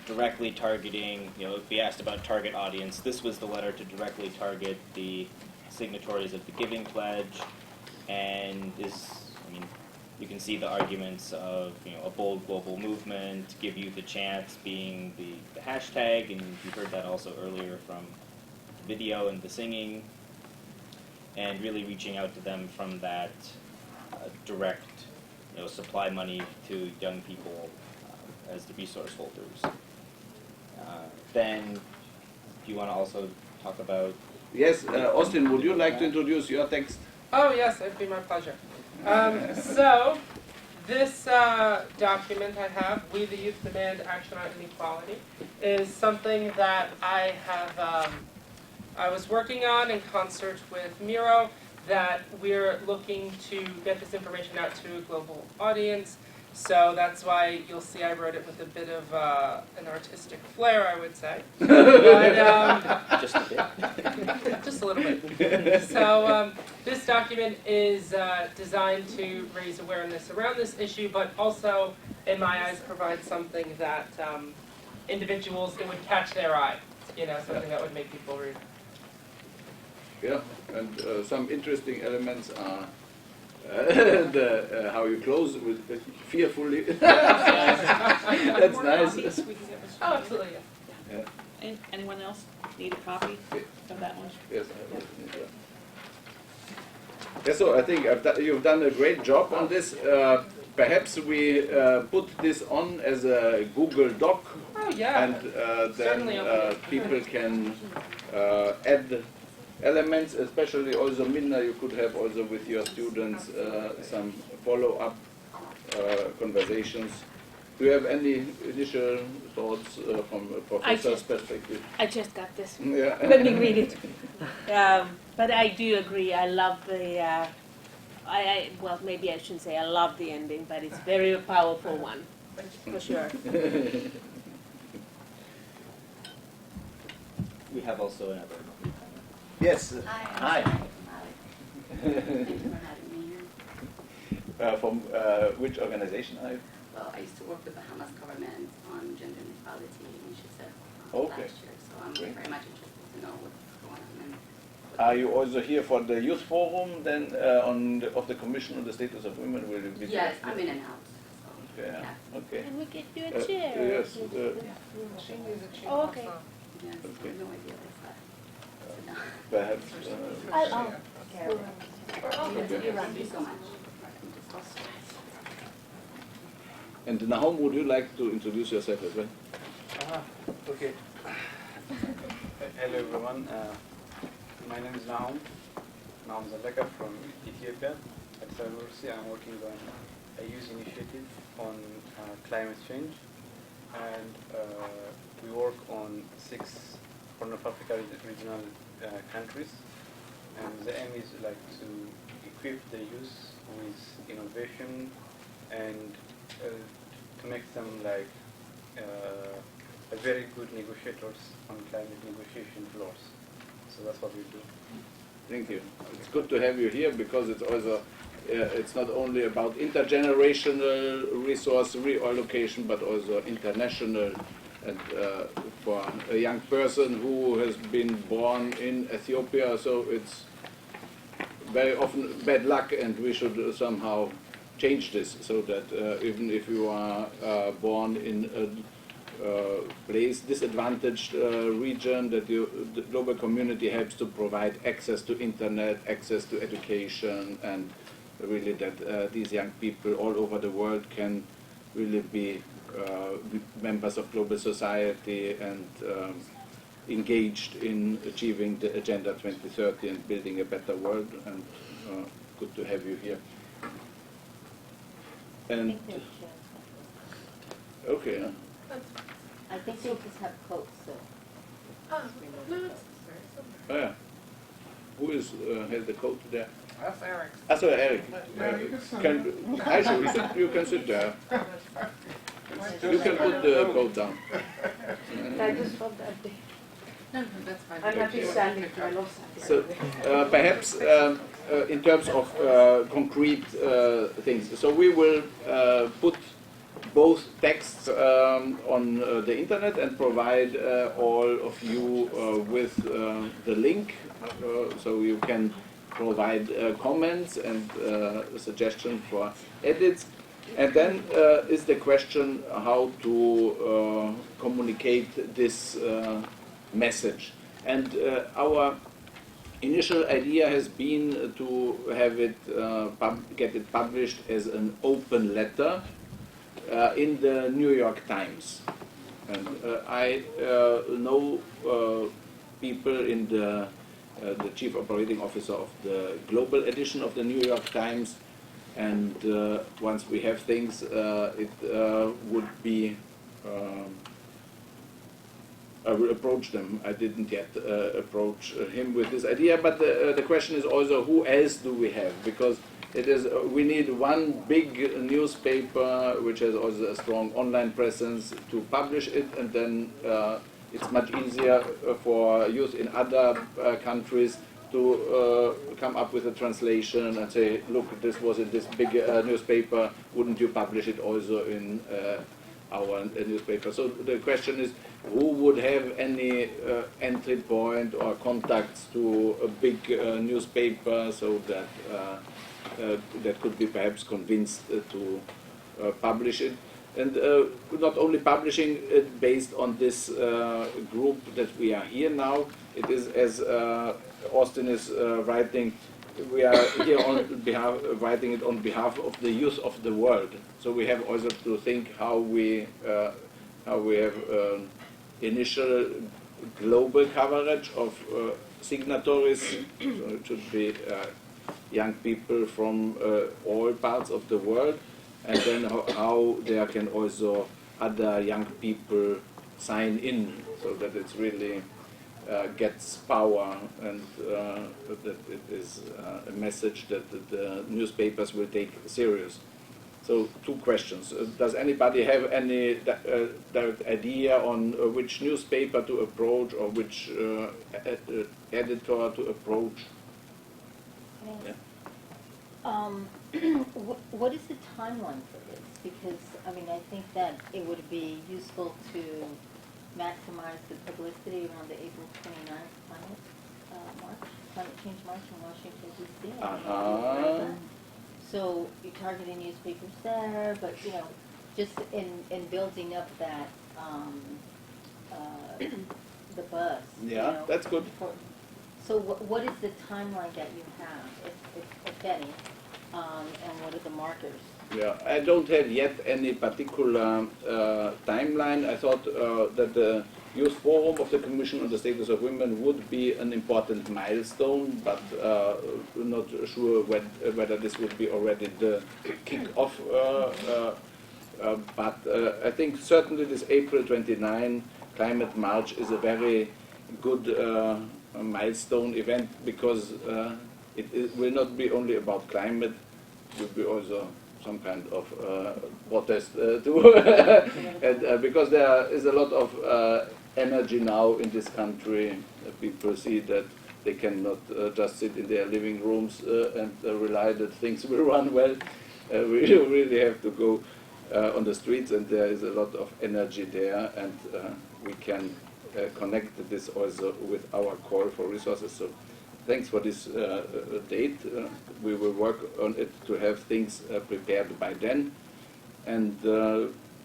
directly targeting, if we asked about target audience, this was the letter to directly target the signatories of the Giving Pledge, and you can see the arguments of, a bold global movement, give youth a chance being the hashtag, and you heard that also earlier from the video and the singing, and really reaching out to them from that direct, supply money to young people as the resource holders. Then, do you want to also talk about? Yes, Austin, would you like to introduce your text? Oh yes, it'd be my pleasure. So, this document I have, We the Youth Demand Action on Inequality, is something that I have, I was working on in concert with Miro, that we're looking to get this information out to a global audience. So that's why you'll see I wrote it with a bit of an artistic flair, I would say. But, just a bit. Just a little bit. So this document is designed to raise awareness around this issue, but also, in my eyes, provide something that individuals, it would catch their eye. Something that would make people read. Yeah, and some interesting elements are how you close with fearfully. That's nice. Oh, absolutely, yeah. Anyone else need a copy of that one? Yes, I will. Yeah, so I think you've done a great job on this. Perhaps we put this on as a Google Doc, and then people can add elements, especially also Minna, you could have also with your students some follow-up conversations. Do you have any initial thoughts from a professor's perspective? I just got this. Yeah. Let me read it. But I do agree. I love the. Well, maybe I shouldn't say I love the ending, but it's very powerful one, for sure. We have also another. Yes. Hi. From which organization are you? Well, I used to work with the Hamas government on gender inequality initiative Okay. last year, so I'm Great. very much interested to know what's going on. And Are you also here for the youth forum then of the Commission on the Status of Women? Will you be yes, there? I'm in and out. So, Okay. yeah. Okay. And we get you a chair. Yes. She needs a chair. Oh, okay. Yes, Okay. no idea what's that. So, no. Perhaps. You're right. Thank you so much. And Nahom, would you like to introduce yourself as well? Okay. Hello everyone. My name is Nahom Zaleka from Ethiopia. At the university, I'm working on a youth initiative on climate change, and we work on 6 Horn of Africa regional countries. And the aim is like to equip the youth with innovation and to make them like a very good negotiators on climate negotiation floors. So that's what we do. Thank you. It's good to have you here because it's also it's not only about intergenerational resource reallocation but also international. And for a young person who has been born in Ethiopia, so it's very often bad luck, and we should somehow change this so that even if you are born in a place, disadvantaged region, that the global community helps to provide access to internet, access to education, and really that these young people all over the world can really be members of global society and engaged in achieving the Agenda 2030 and building a better world. And good to have you here. And okay. I think they just have coats, so. Oh yeah. Who is has the coat there? That's Eric. Sorry, Eric. You can sit there. You can put the coat down. I just felt that day. No, that's fine. I'm happy standing. I love standing. So perhaps in terms of concrete things, so we will put both texts on the internet and provide all of you with the link, so you can provide comments and suggestions for edits. And then is the question how to communicate this message. And our initial idea has been to have it get it published as an open letter in the New York Times. And I know people in the chief operating officer of the global edition of the New York Times. And once we have things, it would be, I will approach them. I didn't yet approach him with this idea, but the question is also who else do we have? Because it is, we need one big newspaper which has also a strong online presence to publish it, and then it's much easier for youth in other countries to come up with a translation and say, look, this was in this big newspaper, wouldn't you publish it also in our newspaper? So the question is, who would have any entry point or contacts to a big newspaper so that that could be perhaps convinced to publish it? And not only publishing it based on this group that we are here now, it is as Austin is writing, we are here on behalf, writing it on behalf of the youth of the world. So we have also to think how we have initial global coverage of signatories. So it should be young people from all parts of the world. and then how there can also other young people sign in, so that it's really gets power, and that it is a message that the newspapers will take serious. So 2 questions. Does anybody have any direct idea on which newspaper to approach or which editor to approach? Yeah. What is the timeline for this? Because, I mean, I think that it would be useful to maximize the publicity around the April 29th climate change march in Washington, D.C. So you're targeting newspapers there, but, you know, just in building up that, the buzz. Yeah, you know, that's good. So what is the timeline that you have, if any, and what are the markers? Yeah, I don't have yet any particular timeline. I thought that the Youth Forum of the Commission on the Status of Women would be an important milestone, but not sure whether this would be already the kick-off. But I think certainly this April 29 Climate March is a very good milestone event, because it will not be only about climate, it will be also some kind of protest too, and because there is a lot of energy now in this country. People see that they cannot just sit in their living rooms and rely that things will run well. We really have to go on the streets, and there is a lot of energy there, and we can connect this also with our call for resources. So thanks for this date. We will work on it to have things prepared by then. And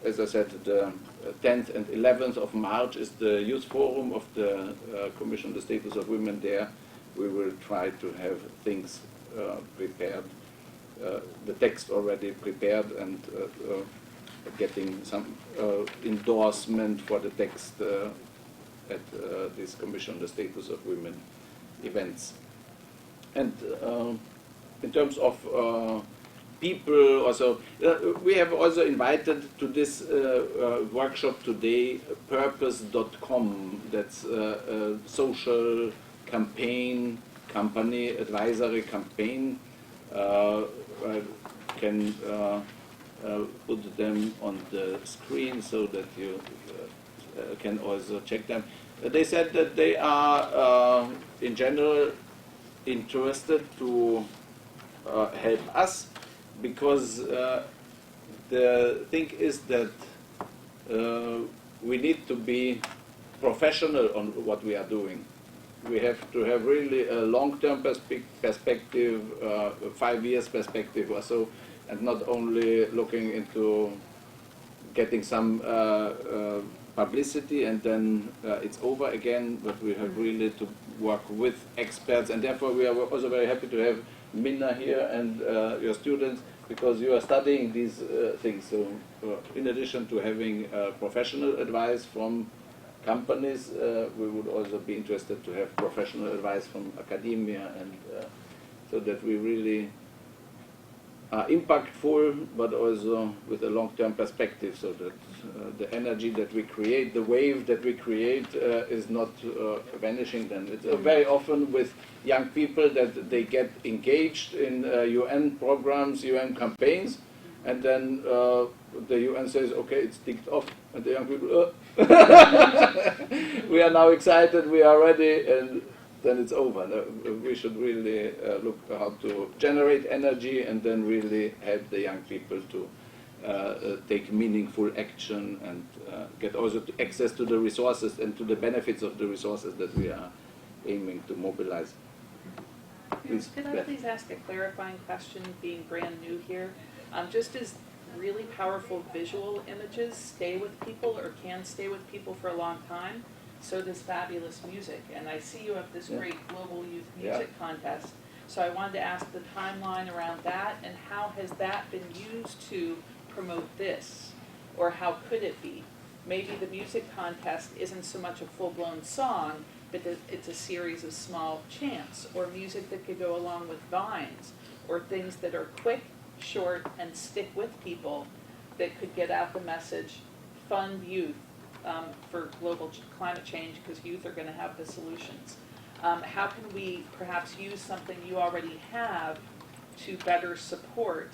as I said, the 10th and 11th of March is the Youth Forum of the Commission on the Status of Women there. We will try to have things prepared, the text already prepared, and getting some endorsement for the text at this Commission on the Status of Women events. And in terms of people also, we have also invited to this workshop today purpose.com. That's a social company, advisory campaign. I can put them on the screen so that you can also check them. They said that they are in general interested to help us, because the thing is that we need to be professional on what we are doing. We have to have really a long-term perspective, 5 years perspective or so, and not only looking into getting some publicity and then it's over again, but we have really to work with experts, and therefore we are also very happy to have Minna here and your students, because you are studying these things. So in addition to having professional advice from companies, we would also be interested to have professional advice from academia, and so that we really are impactful, but also with a long-term perspective, so that the energy that we create, the wave that we create, is not vanishing then. It's very often with young people that they get engaged in UN programs, UN campaigns, and then the UN says, okay, it's ticked off, and the young people, we are now excited, we are ready, and then it's over. We should really look how to generate energy and then really help the young people to take meaningful action and get also access to the resources and to the benefits of the resources that we are aiming to mobilize. Please. Could I please ask a clarifying question, being brand new here? Just as really powerful visual images stay with people or can stay with people for a long time, so does fabulous music. And I see you have this great global youth music contest. So I wanted to ask the timeline around that, and how has that been used to promote this? Or how could it be? Maybe the music contest isn't so much a full-blown song, but it's a series of small chants, or music that could go along with vines, or things that are quick short, and stick with people that could get out the message, fund youth for global climate change, because youth are going to have the solutions. How can we perhaps use something you already have to better support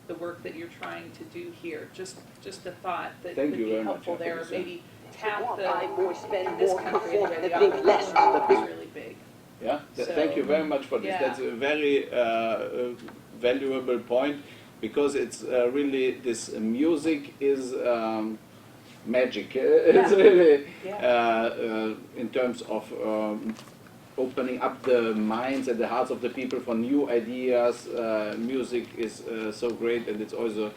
the work that you're trying to do here? Just a thought that Thank could you be very helpful much. there, or maybe tap More the buy more, spend this more, country conform, where and the think less. opportunity is really big. Yeah, So- thank you very much for this. Yeah. That's a very valuable point, because it's really this music is magic. It's really in terms of opening up the minds and the hearts of the people for new ideas. Music is so great, and it's also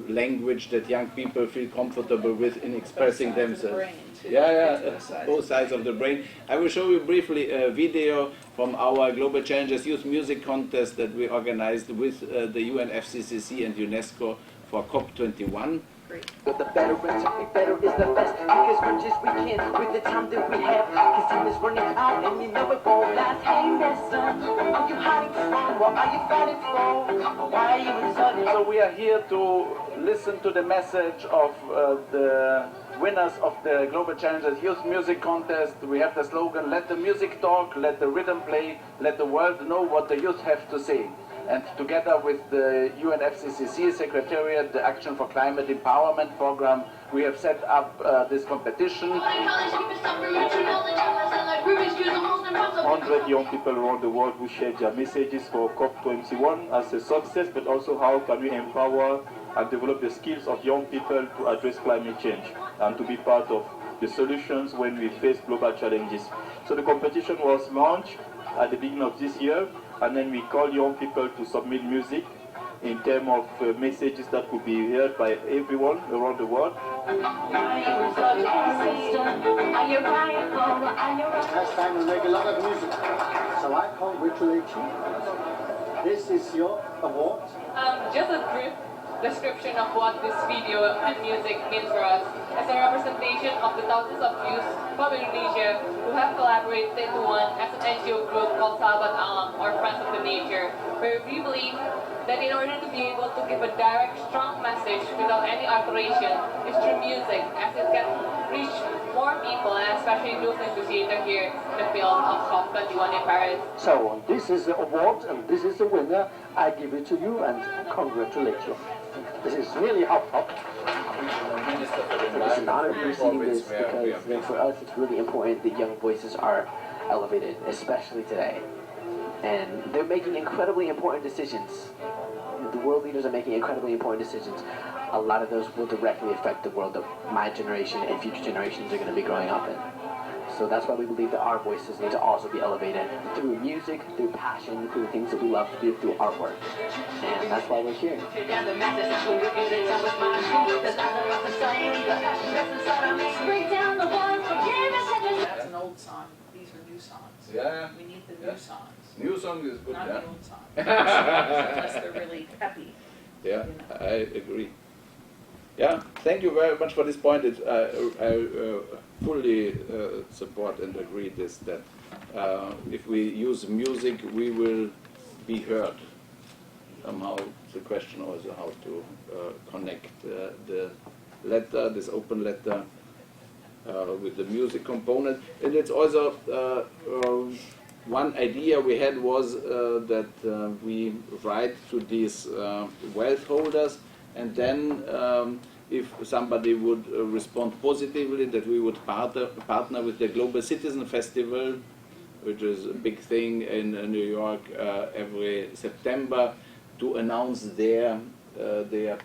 language that young people feel comfortable with in expressing themselves. Both sides of the brain. I will show you briefly a video from our Global Challengers Youth Music Contest that we organized with the UNFCCC and UNESCO for COP21. But the better and better is the best, because we're just we can with the time that we have, because time is running out and you know it won't last. Hey listen, what are you hiding from? What are you fighting for? Why are you insulting? So we are here to listen to the message of the winners of the Global Challengers Youth Music Contest. We have the slogan, let the music talk, let the rhythm play, let the world know what the youth have to say. And together with the UNFCCC Secretariat, the Action for Climate Empowerment Program, we have set up this competition. 100 young people around the world who share their messages for COP21 as a success, but also how can we empower and develop the skills of young people to address climate change and to be part of the solutions when we face global challenges. So the competition was launched at the beginning of this year, and then we call young people to submit music in terms of messages that could be heard by everyone around the world. It's time to make a lot of music. So I congratulate you. This is your award. Just a brief description of what this video and music means for us. As a representation of the thousands of youth from Indonesia who have collaborated into one as an NGO group called Sahabat Alam, or Friends of the Nature, where we believe that in order to be able to give a direct, strong message without any alteration is through music, as it can reach more people, and especially those associated here in the field of COP21 in Paris. So this is the award and this is the winner. I give it to you and congratulate you. This is really helpful. It's an honor receiving this, because for us it's really important that young voices are elevated, especially today. And they're making incredibly important decisions. The world leaders are making incredibly important decisions. A lot of those will directly affect the world that my generation and future generations are going to be growing up in. So that's why we believe that our voices need to also be elevated through music, through passion, through things that we love to do, through artwork. And that's why we're here. That's an old song. These are new songs. Yeah. We need the new songs. New song is good, Not yeah. the old songs. Unless they're really peppy. Yeah, I agree. Yeah, thank you very much for this point. I fully support and agree that if we use music, we will be heard. Somehow, the question also how to connect the letter, this open letter, with the music component. And it's also one idea we had was that we write to these wealth holders, and then if somebody would respond positively, that we would partner with the Global Citizen Festival, which is a big thing in New York every September, to announce their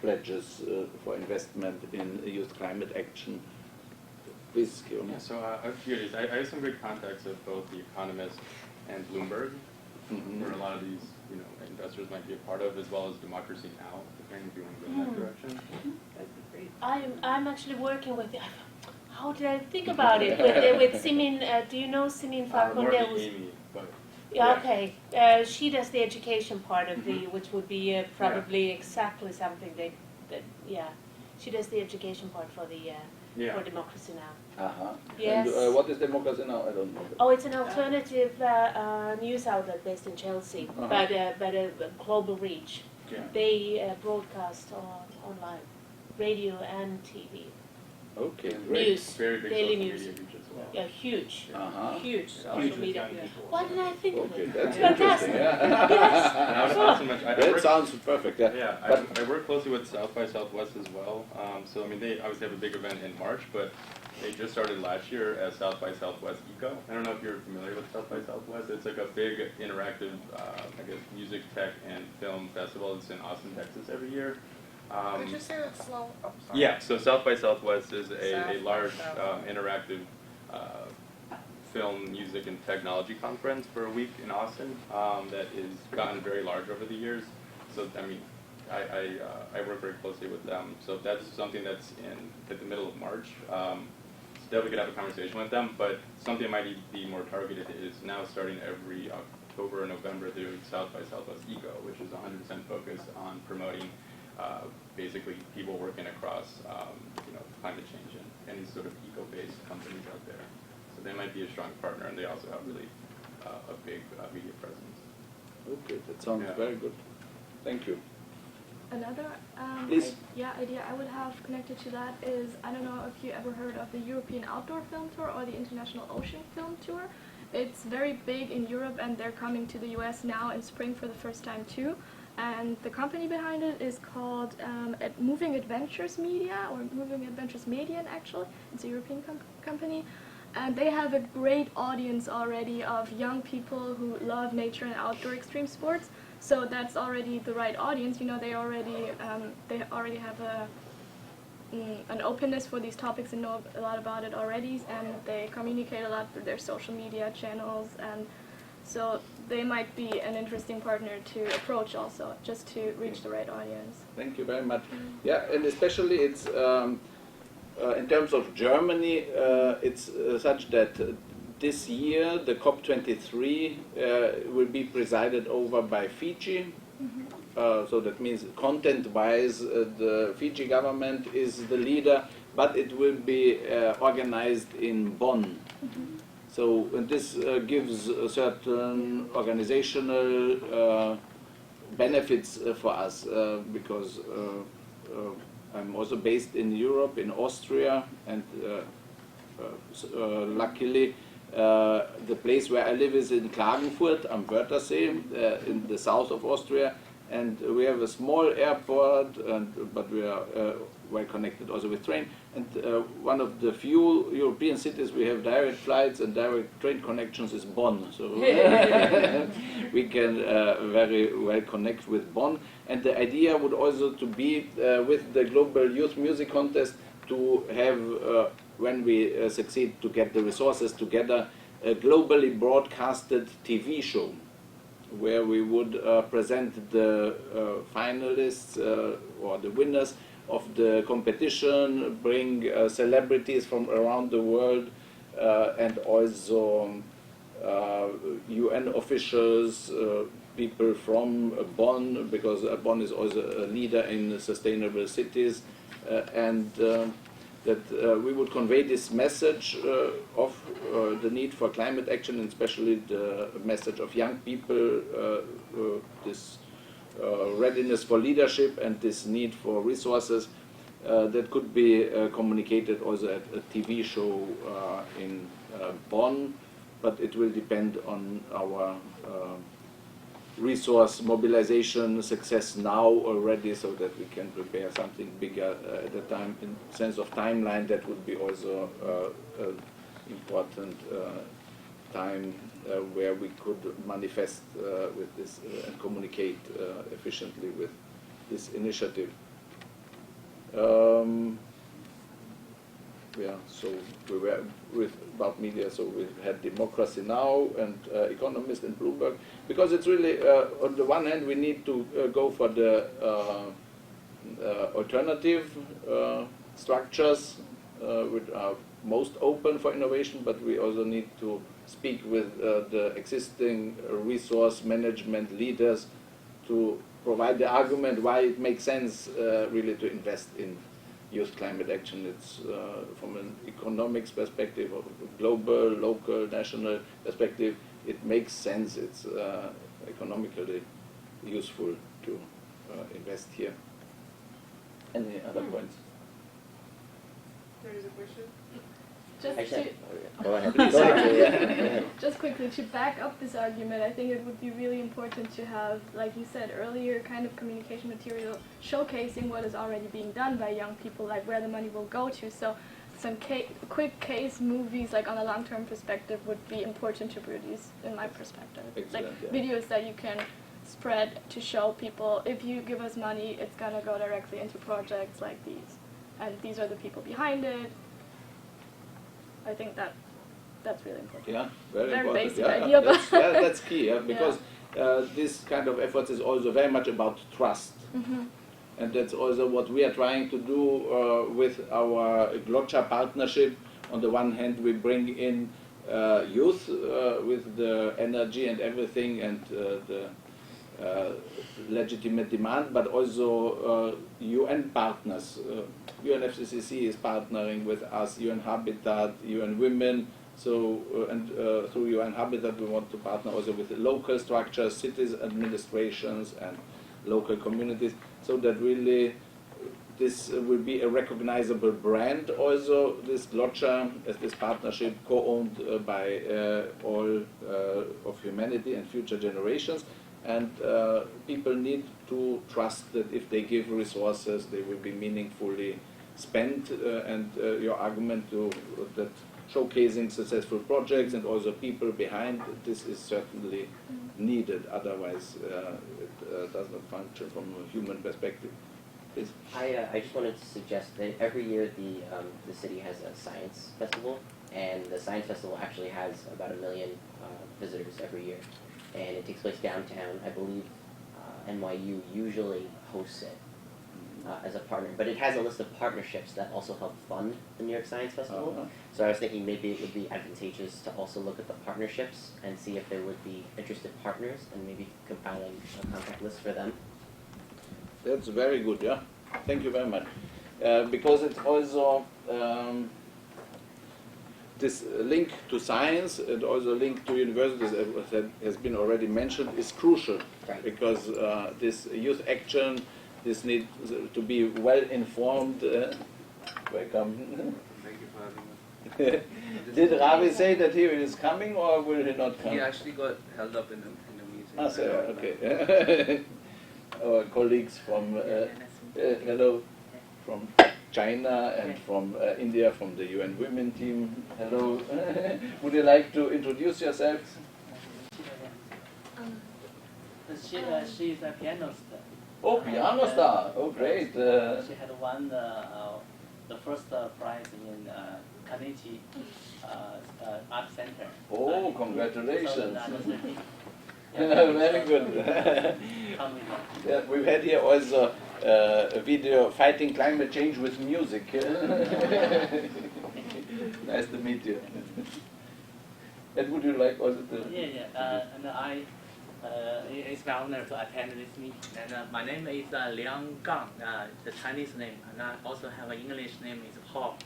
pledges for investment in youth climate action. Please, Kieran. Yeah, so I'm curious. I have some great contacts with both The Economist and Bloomberg, where a lot of these investors might be a part of, as well as Democracy Now!, depending if you want to go in that direction. That'd be great. I'm actually working with, how did I think about it, with Simin, do you know Simin More Farkonde? the Amy, but Yeah, okay. She does the education part of the, which would be probably exactly something that she does the education part for the for Democracy Now. Yes. And what is Democracy Now? I don't know. Oh, it's an alternative news outlet based in Chelsea, but a global reach. they broadcast online, radio and TV. Okay, great. News, Very big daily social news. media reach as well. Yeah, huge, Uh-huh. huge social Huge with media. young people. Why did I think of Okay, it? that's Fantastic. interesting. Yeah. Yes. Now, it's not so much. I That work- sounds perfect. Yeah. Yeah, But I work closely with South by Southwest as well. So I mean, they obviously have a big event in March, but they just started last year as South by Southwest Eco. I don't know if you're familiar with South by Southwest. It's like a big interactive, I guess, music, tech, and film festival. It's in Austin, Texas every year. Could you say that slow? Oh, sorry. Yeah, so South by Southwest is South a by large Southwest. interactive film, music, and technology conference for a week in Austin that has gotten very large over the years. So, I mean, I work very closely with them. So that's something that's at the middle of March. Still, we could have a conversation with them, but something that might be more targeted is now starting every October and November through South by Southwest Eco, which is 100% focused on promoting basically people working across climate change and any sort of eco-based companies out there. So they might be a strong partner, and they also have really a big media presence. okay, that sounds very good. Thank you. Another Please. idea I would have connected to that is, I don't know if you ever heard of the European Outdoor Film Tour or the International Ocean Film Tour. It's very big in Europe, and they're coming to the US now in spring for the first time too. And the company behind it is called Moving Adventures Media, or Moving Adventures Median actually. It's a European company. And they have a great audience already of young people who love nature and outdoor extreme sports. So that's already the right audience. You know, they already have an openness for these topics and know a lot about it already. And they communicate a lot through their social media channels. And so they might be an interesting partner to approach also, just to reach the right audience. Thank you very much. Yeah, and especially it's in terms of Germany, it's such that this year the COP23 will be presided over by Fiji. So that means content-wise, the Fiji government is the leader, but it will be organized in Bonn. So and this gives a certain organizational benefits for us because I'm also based in Europe, in Austria, and luckily the place where I live is in Klagenfurt am Wörthersee in the south of Austria, and we have a small airport, but we are well connected also with train, and one of the few European cities we have direct flights and direct train connections is Bonn, so we can very well connect with Bonn. And the idea would also to be with the Global Youth Music Contest to have, when we succeed to get the resources together, a globally broadcasted TV show where we would present the finalists or the winners of the competition, bring celebrities from around the world, and also UN officials, people from Bonn, because Bonn is also a leader in sustainable cities, and that we would convey this message of the need for climate action, and especially the message of young people, this readiness for leadership and this need for resources that could be communicated also at a TV show in Bonn, but it will depend on our resource mobilization success now already, so that we can prepare something bigger at a time. In sense of timeline, that would be also important time where we could manifest with this and communicate efficiently with this initiative. Yeah, so we were with about media, so we had Democracy Now! And Economist and Bloomberg, because it's really, on the one hand, we need to go for the alternative structures which are most open for innovation, but we also need to speak with the existing resource management leaders to provide the argument why it makes sense really to invest in youth climate action. It's from an economics perspective, of global, local, national perspective, it makes sense. It's economically useful to invest here. Any other points? There is a question. Go ahead. Please. Just quickly, to back up this argument, I think it would be really important to have, like you said earlier, kind of communication material showcasing what is already being done by young people, like where the money will go to. So some quick case movies, like on a long-term perspective, would be important to produce, in my perspective. Excellent, like yeah. videos that you can spread to show people, if you give us money, it's going to go directly into projects like these. And these are the people behind it. I think that's really important. Yeah, very important. Basic Yeah, idea, that's, but yeah, that's key, yeah, because this kind of efforts is also very much about trust. Mhm. And that's also what we are trying to do with our Glotcha partnership. On the one hand, we bring in youth with the energy and everything and the legitimate demand, but also UN partners. UNFCCC is partnering with us, UN Habitat, UN Women, so and through UN Habitat we want to partner also with the local structures, cities administrations and local communities, so that really this will be a recognizable brand also, this Glotcha, as this partnership co-owned by all of humanity and future generations. And people need to trust that if they give resources, they will be meaningfully spent. And your argument that showcasing successful projects and also people behind this is certainly needed. Otherwise, it does not function from a human perspective. Please. I just wanted to suggest that every year the city has a science festival, and the science festival actually has about 1 million visitors every year. And it takes place downtown. I believe NYU usually hosts it as a partner, but it has a list of partnerships that also help fund the New York Science Festival. So I was thinking maybe it would be advantageous to also look at the partnerships and see if there would be interested partners and maybe compiling a contact list for them. That's very good, yeah. Thank you very much. Because it's also this link to science and also link to universities, as that has been already mentioned, is crucial. Right. Because this youth action, this needs to be well informed. Welcome. Thank you for having me. Did Ravi say that he is coming or will he not come? He actually got held up in the meeting. Ah, so, okay. Our colleagues from hello, from China and from India, from the UN Women team. Hello. Would you like to introduce yourself? She's a piano star. Oh, piano star. Oh, great. She had won the first prize in Catchy Art Center. Oh, congratulations. 2013. Very good. Yeah, we've had here also a video fighting climate change with music. Nice to meet you. And would you like also to? And it's my honor to attend this meeting. And my name is Liang Gang, the Chinese name, and I also have an English name is Paul.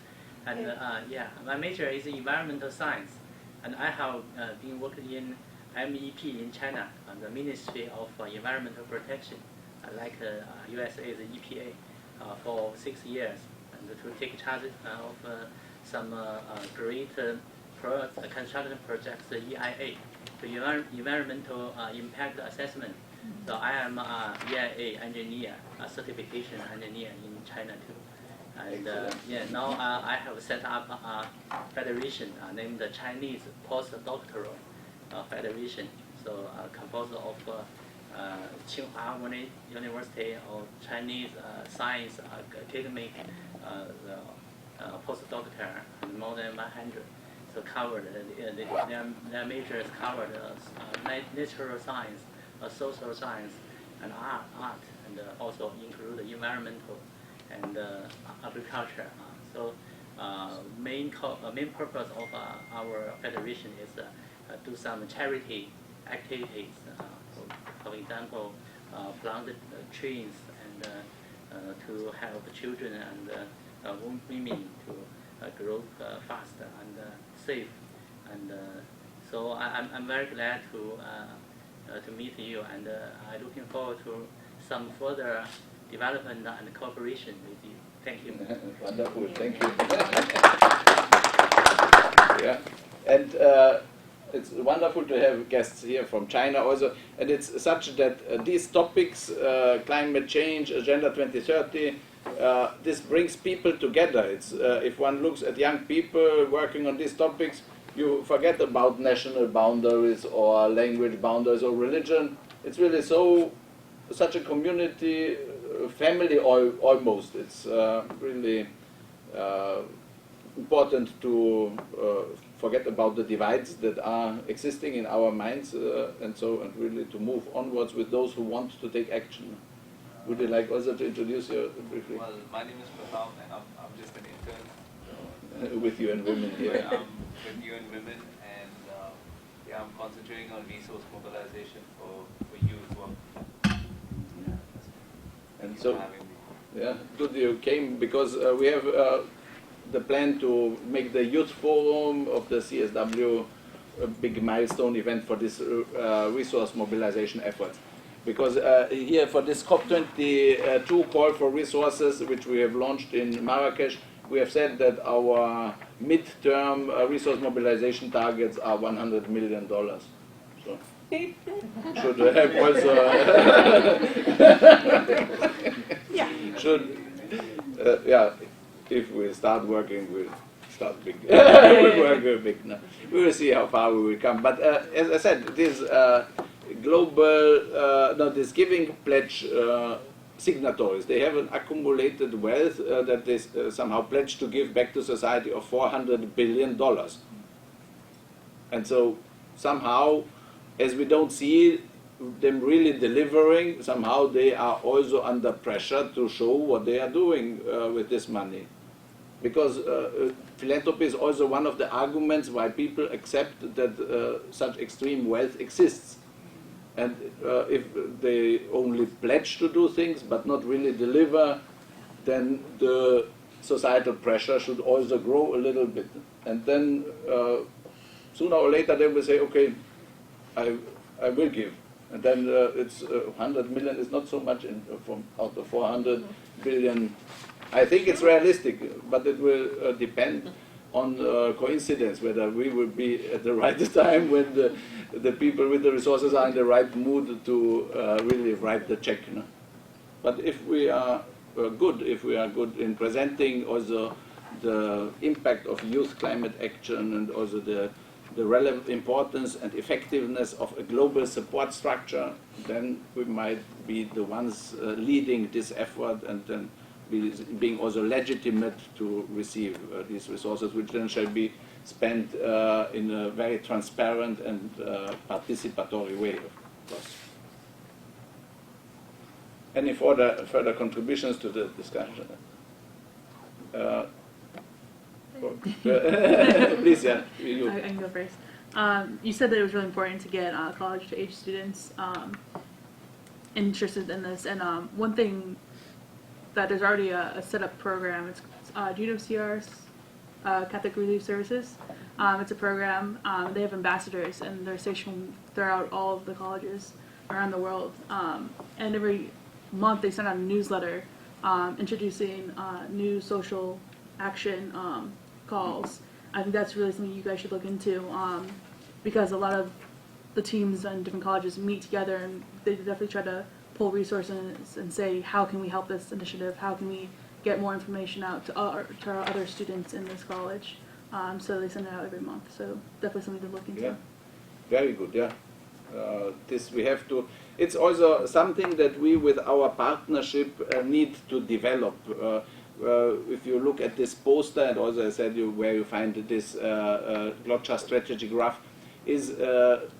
And my major is environmental science, and I have been working in MEP in China, the Ministry of Environmental Protection, like USA's EPA, for 6 years, and to take charge of some great construction projects, the EIA, the Environmental Impact Assessment. So I am a EIA engineer, a certification engineer in China too. And now I have set up a federation named the Chinese Postdoctoral Federation, so composed of Tsinghua University of Chinese Science Academic postdoctor, and more than 100. So covered, their majors covered natural science, social science, and art, and also include environmental and agriculture. So main purpose of our federation is do some charity activities. For example, plant trees and to help children and women to grow fast and safe. And so I'm very glad to meet you, and I'm looking forward to some further development and cooperation with you. Thank you. Wonderful, thank you. Yeah, and it's wonderful to have guests here from China also, and it's such that these topics, climate change, Agenda 2030, this brings people together. It's if one looks at young people working on these topics, you forget about national boundaries or language boundaries or religion. It's really such a community, family almost. It's really important to forget about the divides that are existing in our minds, and really to move onwards with those who want to take action. Would you like also to introduce you briefly? Well, my name is Pratap, and I'm just an intern. With you and women here. With you and women, and yeah, I'm concentrating on resource mobilization for youth work. And so, yeah, good you came, because we have the plan to make the youth forum of the CSW a big milestone event for this resource mobilization efforts. Because here for this COP22 call for resources, which we have launched in Marrakesh, we have said that our mid-term resource mobilization targets are $100 million. So should have also yeah. If we start working, we'll start big. We'll work big now. We will see how far we will come. But as I said, this global, this giving pledge signatories, they have an accumulated wealth that they somehow pledge to give back to society of $400 billion. And so somehow, as we don't see them really delivering, somehow they are also under pressure to show what they are doing with this money. Because philanthropy is also one of the arguments why people accept that such extreme wealth exists. And if they only pledge to do things but not really deliver, then the societal pressure should also grow a little bit. And then sooner or later they will say, okay, I will give. And then it's 100 million is not so much from out of 400 billion. I think it's realistic, but it will depend on coincidence, whether we will be at the right time when the people with the resources are in the right mood to really write the check. You know? But if we are good in presenting also the impact of youth climate action and also the relevant importance and effectiveness of a global support structure, then we might be the ones leading this effort and then being also legitimate to receive these resources, which then shall be spent in a very transparent and participatory way, of course. Any further contributions to the discussion? Please, yeah. You. I can go first. You said that it was really important to get college-age students interested in this, and one thing that there's already a set-up program. It's GWCR's Catholic Relief Services. It's a program. They have ambassadors, and they're stationed throughout all of the colleges around the world. And every month they send out a newsletter introducing new social action calls. I think that's really something you guys should look into, because a lot of the teams in different colleges meet together, and they definitely try to pull resources and say, how can we help this initiative? How can we get more information out to our other students in this college? So they send it out every month. So definitely something to look into. Yeah, very good. Yeah, this we have to. It's also something that we, with our partnership, need to develop. If you look at this poster, and also I said where you find this Lockhart strategy graph, is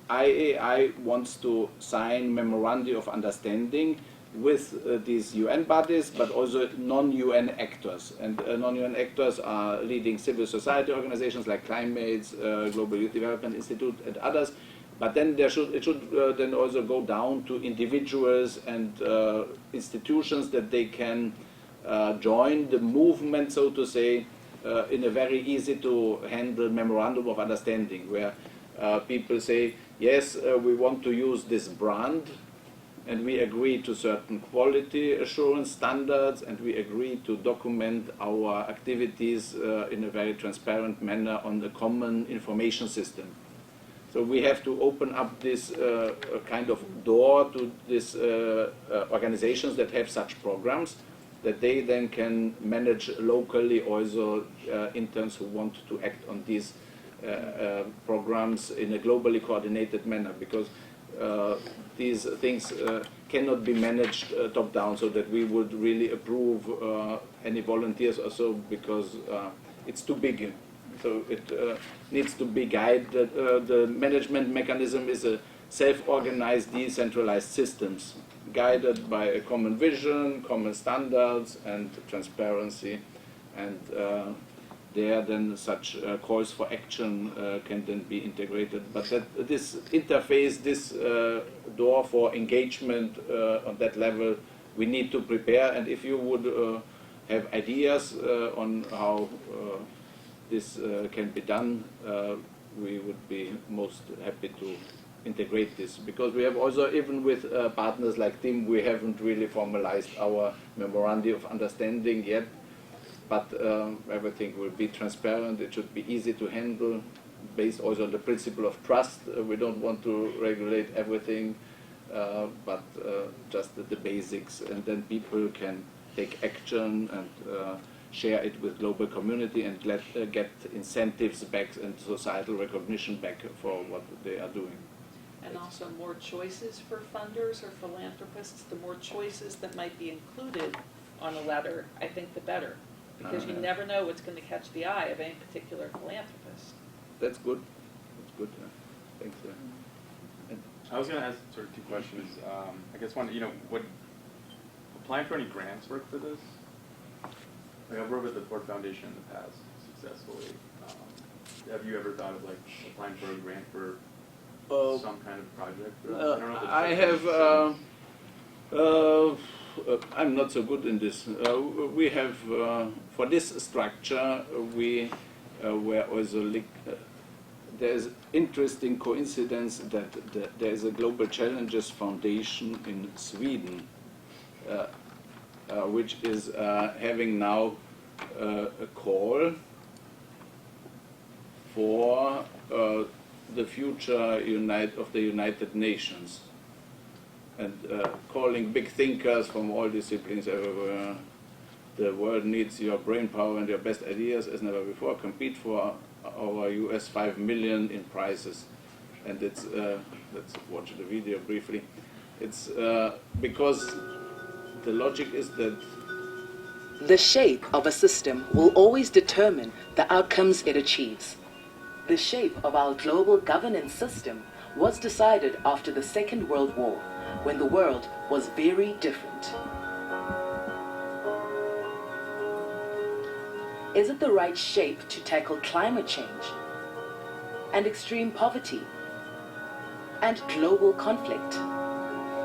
IAAI wants to sign memorandum of understanding with these UN bodies, but also non-UN actors. And non-UN actors are leading civil society organizations like Climates, Global Youth Development Institute, and others. But then it should then also go down to individuals and institutions that they can join the movement, so to say, in a very easy to handle memorandum of understanding, where people say, yes, we want to use this brand, and we agree to certain quality assurance standards, and we agree to document our activities in a very transparent manner on the common information system. So we have to open up this kind of door to these organizations that have such programs, that they then can manage locally also interns who want to act on these programs in a globally coordinated manner, because these things cannot be managed top-down, so that we would really approve any volunteers or so, because it's too big. So it needs to be guided. The management mechanism is a self-organized, decentralized systems, guided by a common vision, common standards, and transparency. And there then such calls for action can then be integrated. But that this interface, this door for engagement on that level, we need to prepare. And if you would have ideas on how this can be done, we would be most happy to integrate this, because we have also, even with partners like TIM, we haven't really formalized our memorandum of understanding yet, but everything will be transparent. It should be easy to handle, based also on the principle of trust. We don't want to regulate everything, but just the basics, and then people can take action and share it with global community, and get incentives back and societal recognition back for what they are doing. And also more choices for funders or philanthropists. The more choices that might be included on a letter, I think the better. Because you never know what's going to catch the eye of any particular philanthropist. That's good. That's good. Thanks. I was going to ask sort of two questions. I guess one, would applying for any grants work for this? Like, I've worked with the Ford Foundation in the past successfully. Have you ever thought of applying for a grant for some kind of project? I don't know if it's I'm not so good in this. We have, for this structure, we were also there's interesting coincidence that there is a Global Challenges Foundation in Sweden, which is having now a call for the future of the United Nations, and calling big thinkers from all disciplines everywhere. The world needs your brain power and your best ideas as never before. Compete for our US 5 million in prizes. And it's, let's watch the video briefly. It's because the logic is that the shape of a system will always determine the outcomes it achieves. The shape of our global governance system was decided after the Second World War, when the world was very different. Is it the right shape to tackle climate change and extreme poverty and global conflict?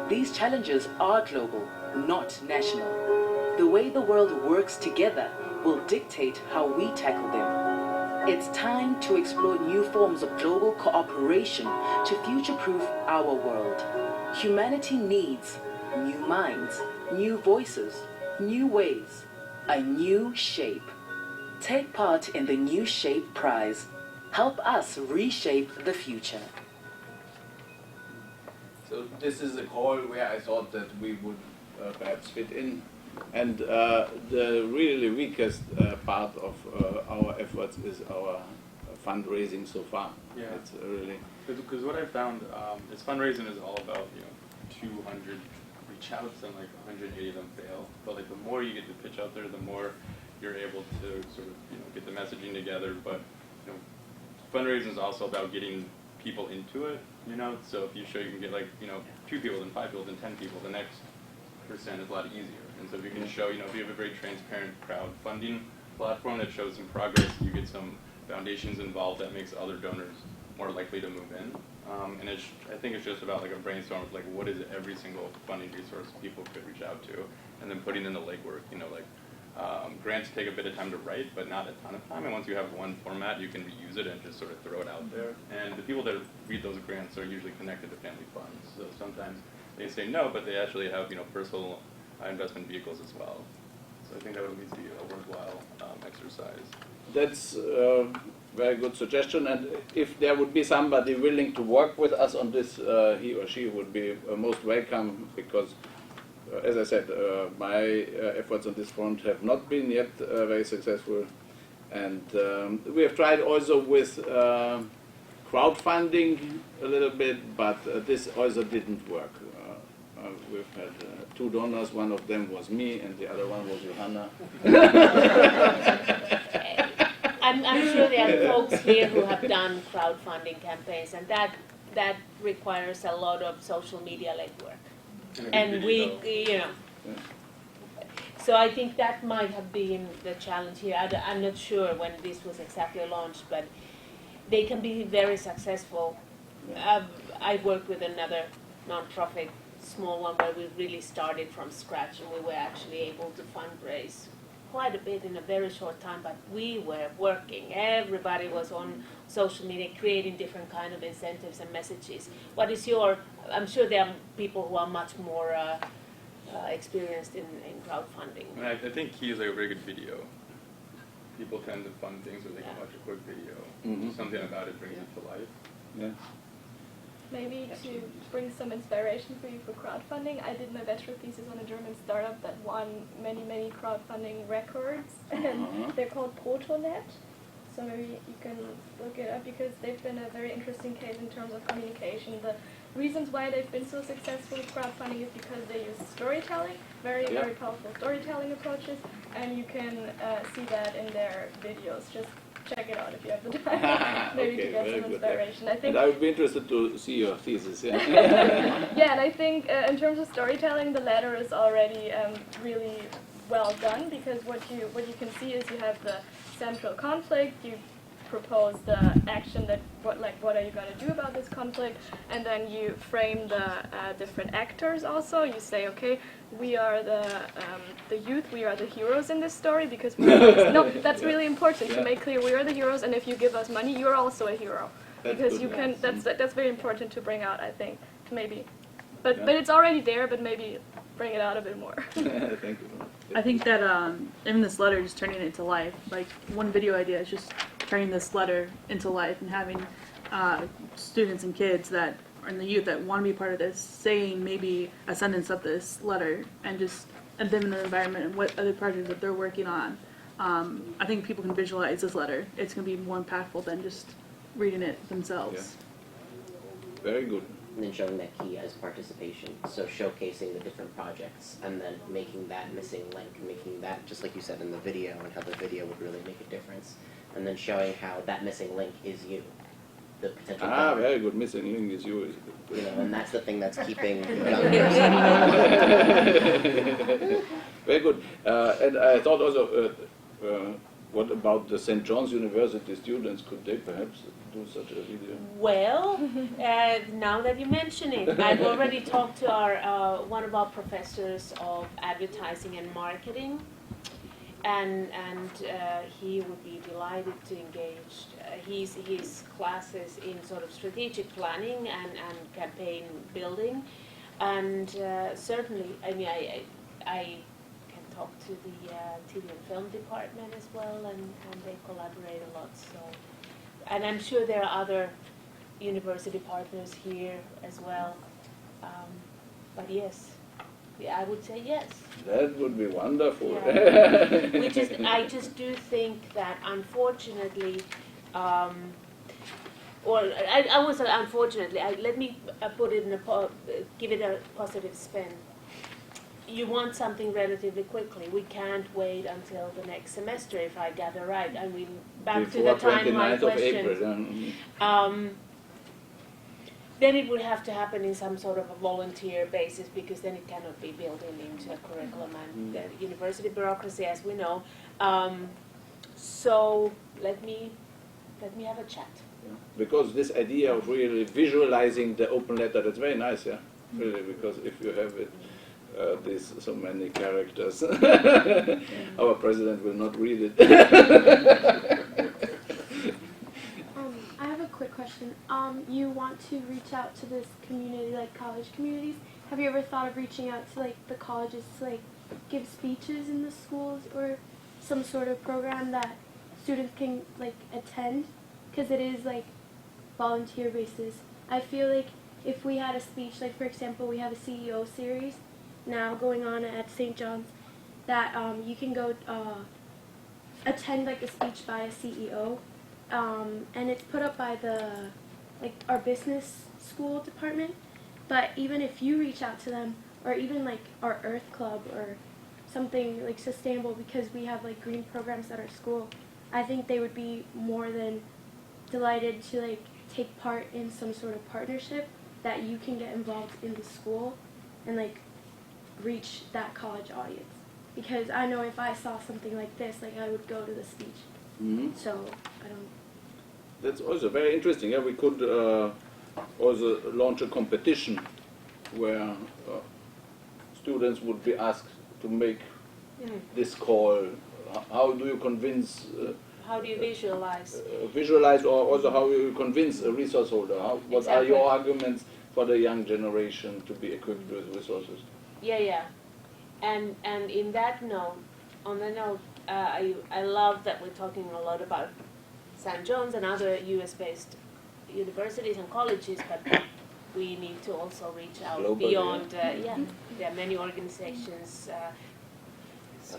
These challenges are global, not national. The way the world works together will dictate how we tackle them. It's time to explore new forms of global cooperation to future-proof our world. Humanity needs new minds, new voices, new ways, a new shape. Take part in the New Shape Prize. Help us reshape the future. So this is a call where I thought that we would perhaps fit in. And the really weakest part of our efforts is our fundraising so far. Yeah. It's really... Because what I found is fundraising is all about, 200 reach outs and 180 of them fail. But the more you get to pitch out there, the more you're able to sort of, get the messaging together. But, fundraising is also about getting people into it, So if you show you can get 2 people, then 5 people, then 10 people, the next percent is a lot easier. And so if you can show, if you have a very transparent crowdfunding platform that shows some progress, you get some foundations involved, that makes other donors more likely to move in. And I think it's just about a brainstorm of what is every single funding resource people could reach out to, and then putting in the legwork. Grants take a bit of time to write, but not a ton of time. And once you have one format, you can reuse it and just sort of throw it out there. And the people that read those grants are usually connected to family funds. So sometimes they say no, but they actually have personal investment vehicles as well. So I think that would be a worthwhile exercise. That's a very good suggestion, and if there would be somebody willing to work with us on this, he or she would be most welcome, because as I said, my efforts on this front have not been yet very successful, and we have tried also with crowdfunding a little bit, but this also didn't work. We've had two donors, one of them was me and the other one was Johanna. I'm sure there are folks here who have done crowdfunding campaigns, and that requires a lot of social media legwork. And so I think that might have been the challenge here. I'm not sure when this was exactly launched, but they can be very successful. I worked with another nonprofit, small one, where we really started from scratch, and we were actually able to fundraise quite a bit in a very short time, but we were working. Everybody was on social media, creating different kind of incentives and messages. What is I'm sure there are people who are much more experienced in crowdfunding. I think key is a very good video. People tend to fund things where they can watch a quick video. Something about it brings it to life. Yeah. Maybe to bring some inspiration for you for crowdfunding, I did my bachelor thesis on a German startup that won many crowdfunding records, and they're called Protonet. So maybe you can look it up, because they've been a very interesting case in terms of communication. The reasons why they've been so successful with crowdfunding is because they use storytelling, very powerful storytelling approaches, and you can see that in their videos. Just check it out if you have the time, maybe to get some inspiration. I think, and I would be interested to see your thesis. Yeah, yeah, and I think in terms of storytelling, the latter is already really well done, because what you can see is you have the central conflict, you propose the action that what are you going to do about this conflict, and then you frame the different actors also. You say, okay, we are the youth, we are the heroes in this story, because that's really important to make clear we are the heroes, and if you give us money, you're also a hero. Because you can, that's very important to bring out, I think, maybe. But it's already there, but maybe bring it out a bit more. Thank you. I think that in this letter, just turning it into life, like one video idea is just turning this letter into life and having students and kids that are in the youth that want to be part of this, saying maybe a sentence of this letter, and just and them in their environment and what other projects that they're working on. I think people can visualize this letter. It's going to be more impactful than just reading it themselves. Yeah. Very good. And then showing that key as participation, so showcasing the different projects, and then making that missing link, making that, just like you said in the video, and how the video would really make a difference, and then showing how that missing link is you, the potential donor. Very good. Missing link is you. You know, and that's the thing that's keeping Very good. And I thought also, what about the St. John's University students? Could they perhaps do such a video? Well, now that you mention it, I've already talked to our one of our professors of advertising and marketing, and he would be delighted to engage. His classes in sort of strategic planning and campaign building, and certainly, I mean, I talk to the TV and film department as well, and they collaborate a lot. So, and I'm sure there are other university partners here as well. But yes, I would say yes. That would be wonderful. Yeah. I just do think that unfortunately, or I won't say unfortunately. Let me put it in give it a positive spin. You want something relatively quickly. We can't wait until the next semester, if I gather right. I mean, back to the timeline question. Then it would have to happen in some sort of a volunteer basis, because then it cannot be built into a curriculum and the university bureaucracy, as we know. So let me have a chat. Yeah. Because this idea of really visualizing the open letter, that's very nice, yeah. Really, because if you have it. There's so many characters. Our president will not read it. I have a quick question. You want to reach out to this community, like college communities. have you ever thought of reaching out to like the colleges to like give speeches in the schools or some sort of program that students can like attend? Because it is like volunteer basis. I feel like if we had a speech, like for example, we have a CEO series now going on at St. John's, that you can go attend like a speech by a CEO, and it's put up by the like our business school department. But even if you reach out to them, or even like our Earth Club or something like sustainable, because we have like green programs at our school, I think they would be more than delighted to like take part in some sort of partnership that you can get involved in the school and like reach that college audience. Because I know if I saw something like this, like I would go to the speech. Mm-hmm. So I don't. That's also very interesting. Yeah, we could also launch a competition where students would be asked to make this call. How do you convince? How do you visualize? Visualize, or also how you convince a resource holder? What are your arguments for the young generation to be equipped with resources? Yeah. And in that note, on the note, I love that we're talking a lot about St. John's and other U.S.-based universities and colleges, but we need to also reach out globally, beyond. There are many organizations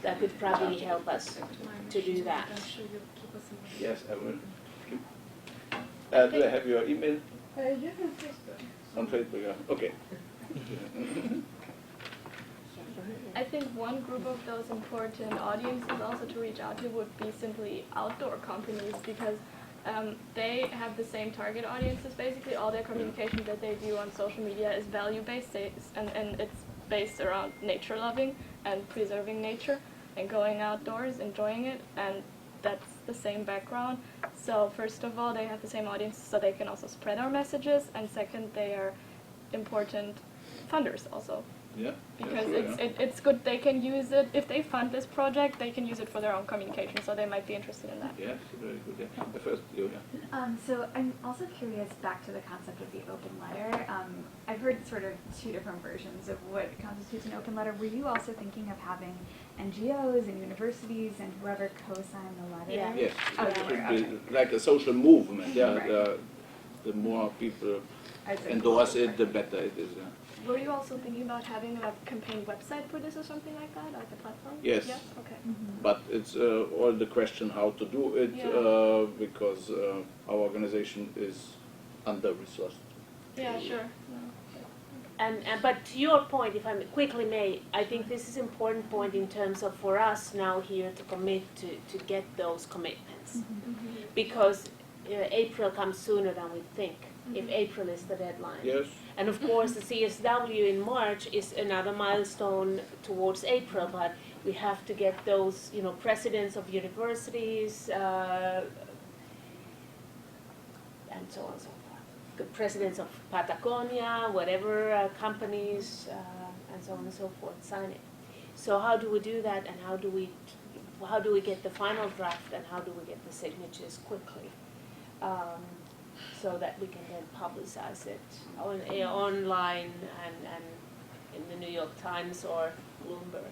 that could probably help us to do that. Yes, I will. Do I have your email? Yeah. On Facebook, yeah. Okay. I think one group of those important audiences also to reach out to would be simply outdoor companies, because they have the same target audiences. Basically, all their communication that they do on social media is value-based, and it's based around nature loving and preserving nature and going outdoors, enjoying it, and that's the same background. So first of all, they have the same audience, so they can also spread our messages, and second, they are important funders also. Yeah. Because yeah. it's good, they can use it, if they fund this project, they can use it for their own communication, so they might be interested in that. Yes, very good. Yeah. The first, you, yeah. So I'm also curious, back to the concept of the open letter. I've heard sort of two different versions of what constitutes an open letter. Were you also thinking of having NGOs and universities and whoever co-signed the letter? Yeah. Yes, Oh, it you should were, be like a social movement. Yeah, Right. the more people I see. endorse it, the better it is. Yeah. Were you also thinking about having a campaign website for this or something like that, like a platform? Yes. Yes? Okay. But it's all the question how to do it, Yeah. because our organization is under-resourced. Yeah, sure. But to your point, if I quickly may, I think this is an important point in terms of for us now here to commit to get those commitments. Because April comes sooner than we think, if April is the deadline. Yes. And of course, the CSW in March is another milestone towards April, but we have to get those, presidents of universities and so on and so forth. The presidents of Patagonia, whatever companies, and so on and so forth, sign it. So how do we do that, and how do we get the final draft, and how do we get the signatures quickly? So that we can then publicize it online and in the New York Times or Bloomberg.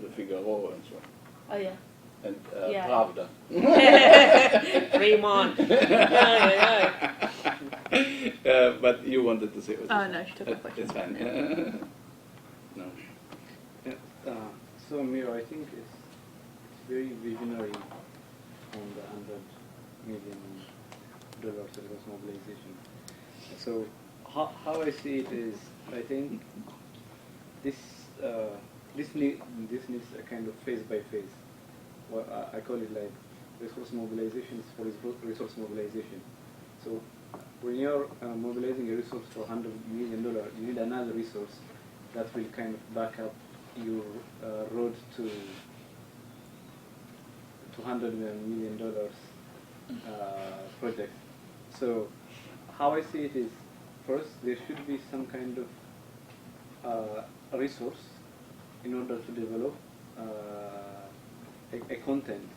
The Figaro and so on. Oh yeah. And Yeah. Pravda. Dream on. But you wanted to say it. No, she took the question. It's fine. No. Yeah, so Miro, I think it's very visionary on the $100 million resource mobilization. So how I see it is, I think this needs a kind of phase by phase. Well, I call it like resource mobilization for resource mobilization. So when you're mobilizing a resource for $100 million, you need another resource that will kind of back up your road to $200 million project. So how I see it is, first there should be some kind of a resource in order to develop a content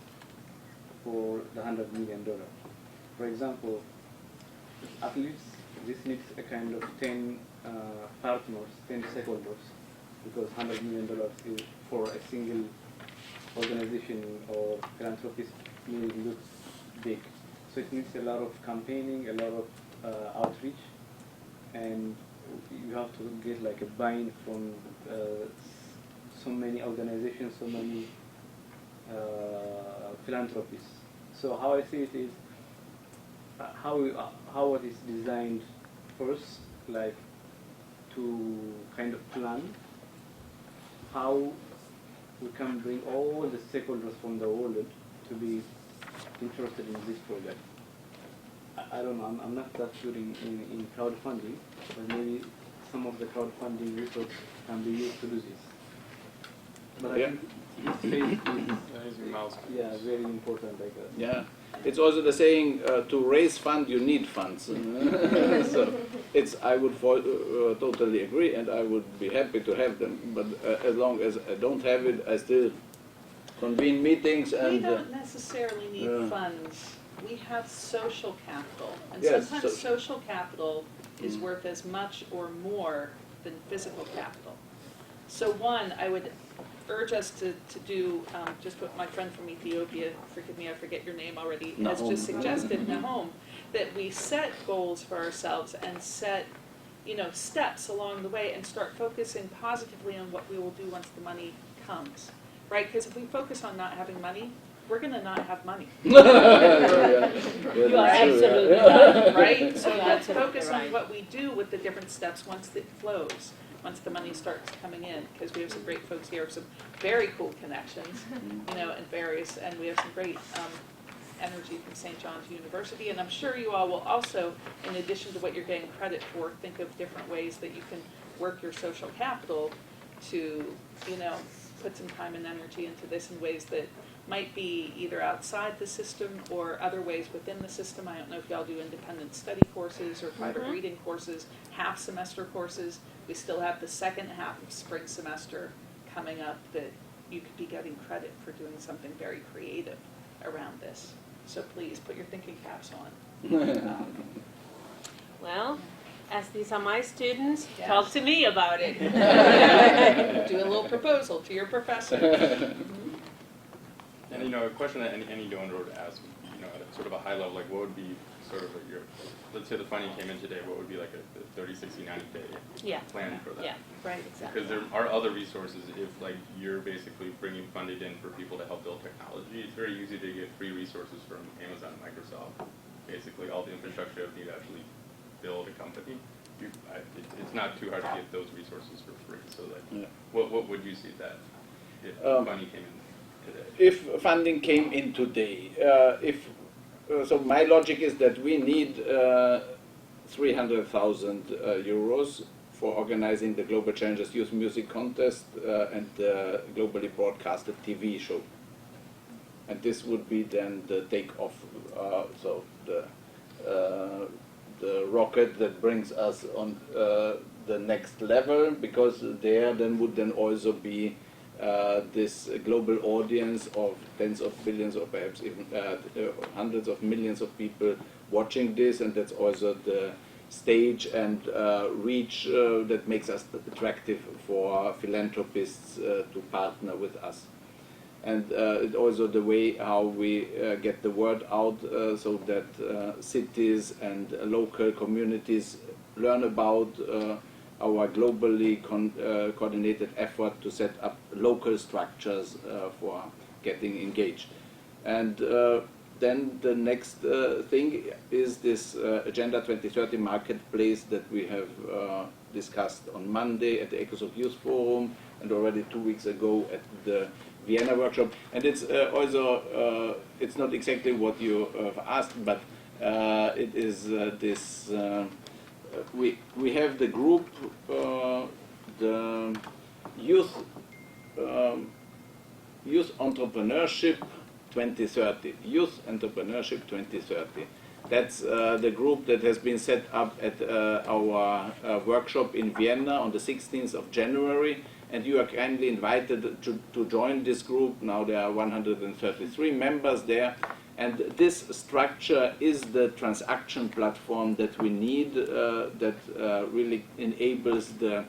for the $100 million. For example, at least this needs a kind of 10 partners, 10 stakeholders, because $100 million is for a single organization or philanthropist really looks big. So it needs a lot of campaigning, a lot of outreach, and you have to get like a buy-in from so many organizations, so many philanthropists. So how I see it is how it is designed first, like to kind of plan how we can bring all the stakeholders from the world to be interested in this project. I don't know, I'm not that good in crowdfunding, but maybe some of the crowdfunding resources can be used to do this. But I think this phase is very important, like that. Yeah, it's also the saying, to raise fund you need funds. So I would totally agree, and I would be happy to have them, but as long as I don't have it, I still convene meetings and... We don't necessarily need funds. We have social capital, and Yes, sometimes social capital is worth as much or more than physical capital. So one, I would urge us to do just what my friend from Ethiopia, forgive me, I forget your name already, has just suggested, Nahom, that we set goals for ourselves and set, steps along the way and start focusing positively on what we will do once the money comes, right? Because if we focus on not having money, we're going to not have money. You are absolutely right, right? So let's focus on what we do with the different steps once it flows, once the money starts coming in, because we have some great folks here, some very cool connections, and various, and we have some great energy from St. John's University, and I'm sure you all will also, in addition to what you're getting credit for, think of different ways that you can work your social capital to, put some time and energy into this in ways that might be either outside the system or other ways within the system. I don't know if y'all do independent study courses or private reading courses, half semester courses. We still have the second half of spring semester coming up that you could be getting credit for doing something very creative around this. So please put your thinking caps on. Well, as these are my students, talk to me about it. Do a little proposal to your professor. And a question that any donor would ask, at sort of a high level, like what would be sort of your, let's say the funding came in today, what would be like a 30, 60, 90-day plan for that? Yeah, right, exactly. Because there are other resources. If like you're basically bringing funding in for people to help build technology, it's very easy to get free resources from Amazon, Microsoft. Basically, all the infrastructure of you to actually build a company. It's not too hard to get those resources for free. So like, what would you see that if money came in today? If funding came in today, so my logic is that we need 300,000 euros for organizing the Global Challenges Youth Music Contest and the globally broadcasted TV show. And this would be then the takeoff, so the rocket that brings us on the next level, because there then would then also be this global audience of tens of billions or perhaps even hundreds of millions of people watching this, and that's also the stage and reach that makes us attractive for philanthropists to partner with us. And it also the way how we get the word out so that cities and local communities learn about our globally coordinated effort to set up local structures for getting engaged. And then the next thing is this Agenda 2030 marketplace that we have discussed on Monday at the ECOSOC Youth Forum and already 2 weeks ago at the Vienna workshop. And it's also, it's not exactly what you have asked, but it is this, we have the group, the Youth Entrepreneurship 2030, Youth Entrepreneurship 2030. That's the group that has been set up at our workshop in Vienna on the 16th of January, and you are kindly invited to join this group. Now there are 133 members there, And this structure is the transaction platform that we need, that really enables the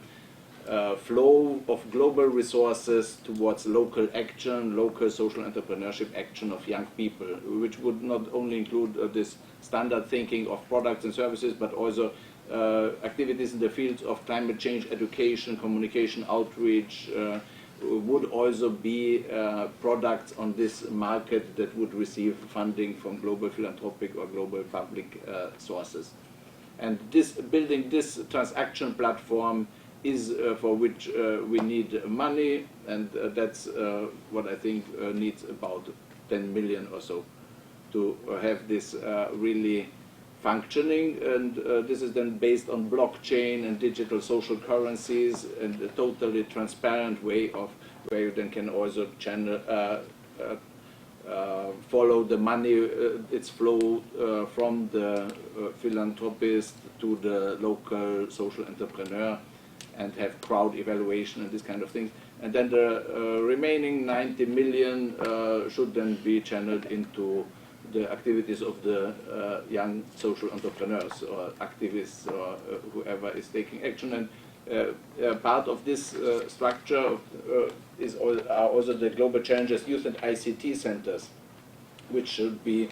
flow of global resources towards local action, local social entrepreneurship action of young people, which would not only include this standard thinking of products and services, but also activities in the fields of climate change, education, communication, outreach, would also be products on this market that would receive funding from global philanthropic or global public sources. And building this transaction platform is for which we need money, and that's what I think needs about 10 million or so to have this really functioning, and this is then based on blockchain and digital social currencies and a totally transparent way of where you then can also channel, follow the money, its flow from the philanthropist to the local social entrepreneur, and have crowd evaluation and this kind of things. And then the remaining 90 million should then be channeled into the activities of the young social entrepreneurs or activists or whoever is taking action. And part of this structure are also the Global Challenges Youth and ICT centers, which should be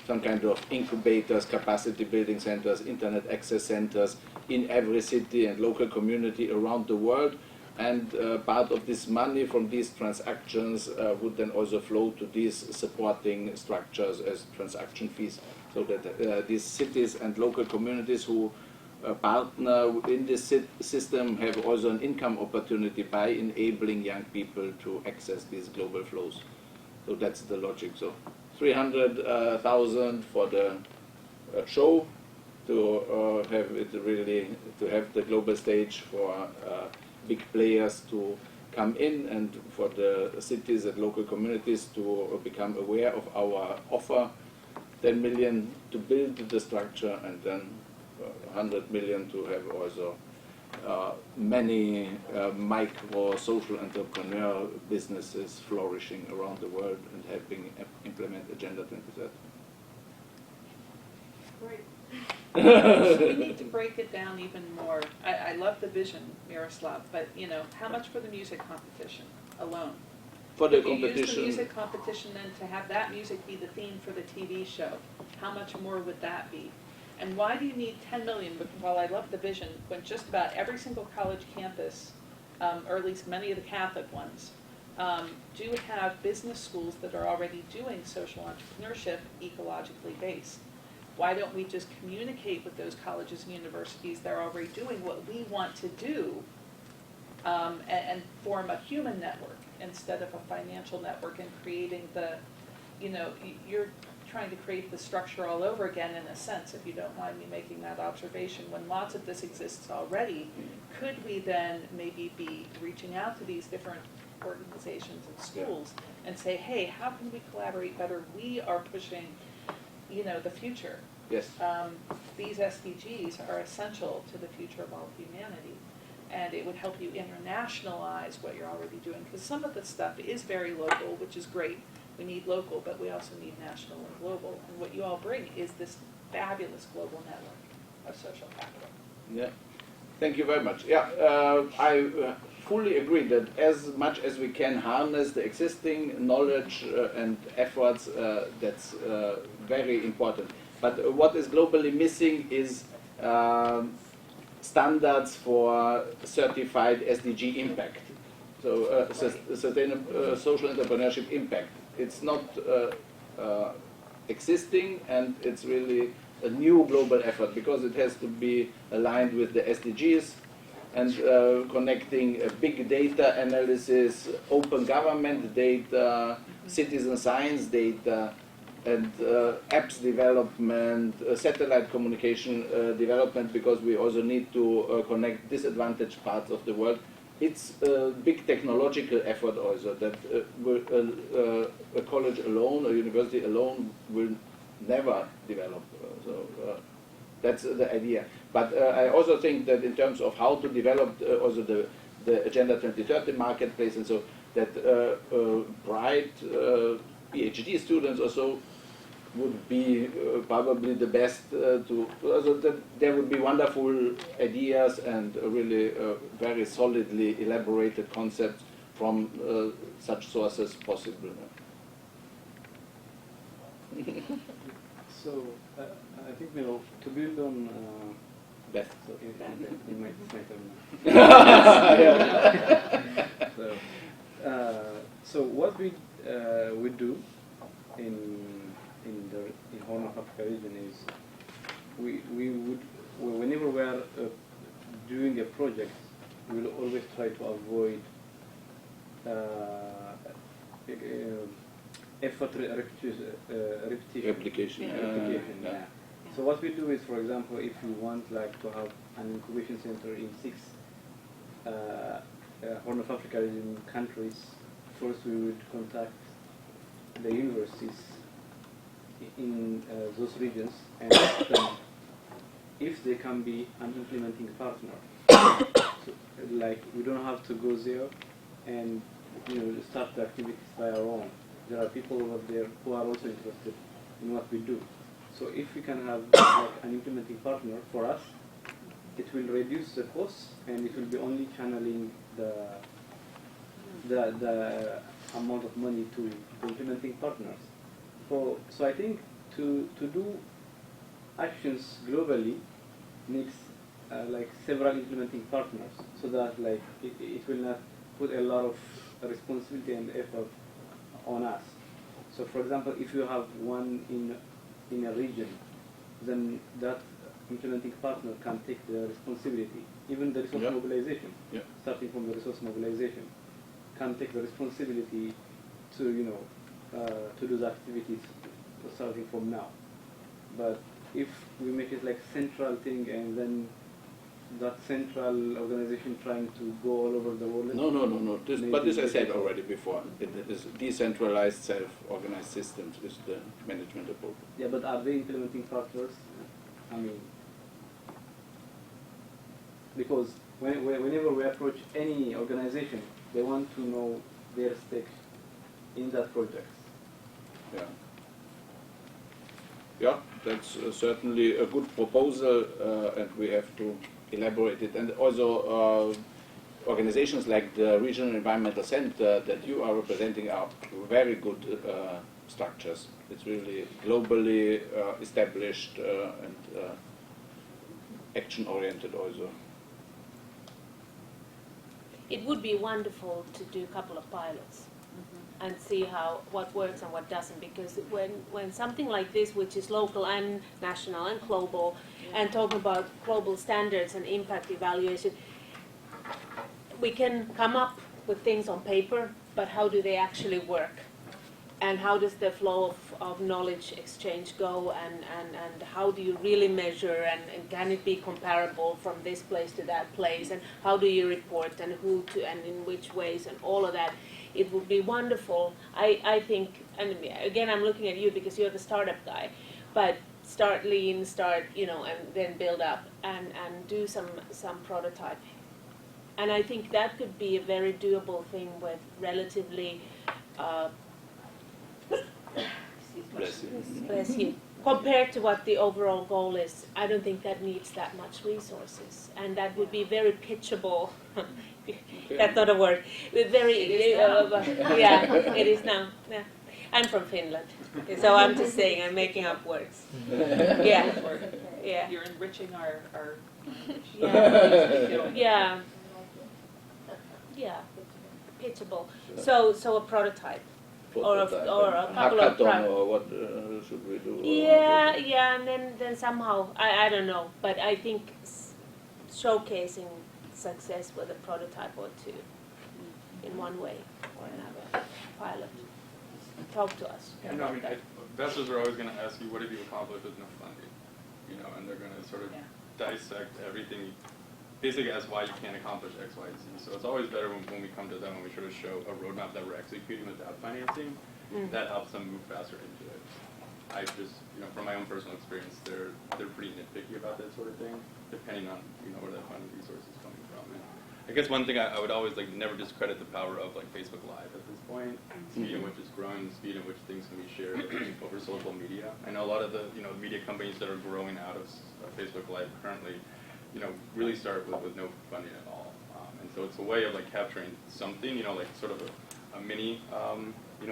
some kind of incubators, capacity building centers, internet access centers in every city and local community around the world. And part of this money from these transactions would then also flow to these supporting structures as transaction fees, so that these cities and local communities who partner in this system have also an income opportunity by enabling young people to access these global flows. So that's the logic. So 300,000 for the show, to have it really, to have the global stage for big players to come in, and for the cities and local communities to become aware of our offer. 10 million to build the structure, and then 100 million to have also many micro social entrepreneur businesses flourishing around the world and helping implement Agenda 2030. Great. So we need to break it down even more. I love the vision, Miroslav, but you know, how much for the music competition alone? For the if you competition, use the music competition then to have that music be the theme for the TV show, how much more would that be? And why do you need 10 million? Because while I love the vision, when just about every single college campus, or at least many of the Catholic ones, do have business schools that are already doing social entrepreneurship ecologically based. Why don't we just communicate with those colleges and universities that are already doing what we want to do, and form a human network instead of a financial network, and creating the, you know, you're trying to create the structure all over again in a sense, if you don't mind me making that observation, when lots of this exists already. Could we then maybe be reaching out to these different organizations and schools and say, hey, how can we collaborate better? We are pushing, you know, the future. Yes. These SDGs are essential to the future of all humanity, and it would help you internationalize what you're already doing, because some of the stuff is very local, which is great. We need local, but we also need national and global, and what you all bring is this fabulous global network of social capital. Yeah, thank you very much. Yeah, I fully agree that as much as we can harness the existing knowledge and efforts, that's very important. But what is globally missing is standards for certified SDG impact. So sustainable social entrepreneurship impact. It's not existing, and it's really a new global effort, because it has to be aligned with the SDGs and connecting big data analysis, open government data, citizen science data, and apps development, satellite communication development, because we also need to connect disadvantaged parts of the world. It's a big technological effort also that a college alone, a university alone will never develop. That's the idea. But I also think that in terms of how to develop also the Agenda 2030 marketplace, and so that bright PhD students also would be probably the best there would be wonderful ideas and really very solidly elaborated concepts from such sources possible. So I think to build on Beth. So in my turn now. So what we do in Horn of Africa region is we would whenever we are doing a project, we will always try to avoid effort replication. Yeah. So what we do is, for example, if you want like to have an incubation center in 6 Horn of Africa region countries, first we would contact the universities in those regions and ask them if they can be an implementing partner. So, like, we don't have to go there and start the activities by our own. There are people over there who are also interested in what we do. So if we can have like an implementing partner for us, it will reduce the costs and it will be only channeling the amount of money to the implementing partners. So I think to do actions globally needs like several implementing partners, so that like it will not put a lot of responsibility and effort on us. So for example, if you have one in a region, then that implementing partner can take the responsibility, even the resource mobilization, starting from the resource mobilization, can take the responsibility to to do the activities starting from now. But if we make it like central thing and then that central organization trying to go all over the world. No. But this I said already before. It is decentralized, self-organized systems is the management approach. Yeah, but are they implementing partners? I mean, because whenever we approach any organization, they want to know their stake in that project. Yeah, that's certainly a good proposal, and we have to elaborate it. And also, organizations like the Regional Environmental Center that you are representing are very good structures. It's really globally established and action-oriented also. It would be wonderful to do a couple of pilots and see what works and what doesn't, because when something like this, which is local and national and global, and talking about global standards and impact evaluation, we can come up with things on paper, but how do they actually work? And how does the flow of knowledge exchange go, and how do you really measure, and can it be comparable from this place to that place, and how do you report, and who to, and in which ways, and all of that. It would be wonderful, I think, and again I'm looking at you because you're the startup guy, but start lean, and then build up, and do some prototyping. And I think that could be a very doable thing with relatively bless you. Compared to what the overall goal is, I don't think that needs that much resources, and that would be very pitchable. That's not a word. Very, yeah, it is now. Yeah. I'm from Finland, so I'm just saying I'm making up words. Yeah. You're enriching our yeah, pitchable. So a prototype. Or a couple of or what should we do? Yeah, and then somehow I don't know, but I think showcasing success with a prototype or two, in one way or another. Pilot. Talk to us. Investors are always going to ask you, what have you accomplished with no funding? And they're going to sort of dissect everything, basically as why you can't accomplish X, Y, and Z. So it's always better when we come to them and we sort of show a roadmap that we're executing without financing. That helps them move faster into it. I just, from my own personal experience, they're pretty nitpicky about that sort of thing, depending on where that funding resource is coming from. And I guess one thing I would always like never discredit the power of like Facebook Live at this point. The speed in which it's growing, the speed in which things can be shared over social media. I know a lot of the media companies that are growing out of Facebook Live currently, really start with no funding at all. And so it's a way of like capturing something, like sort of a mini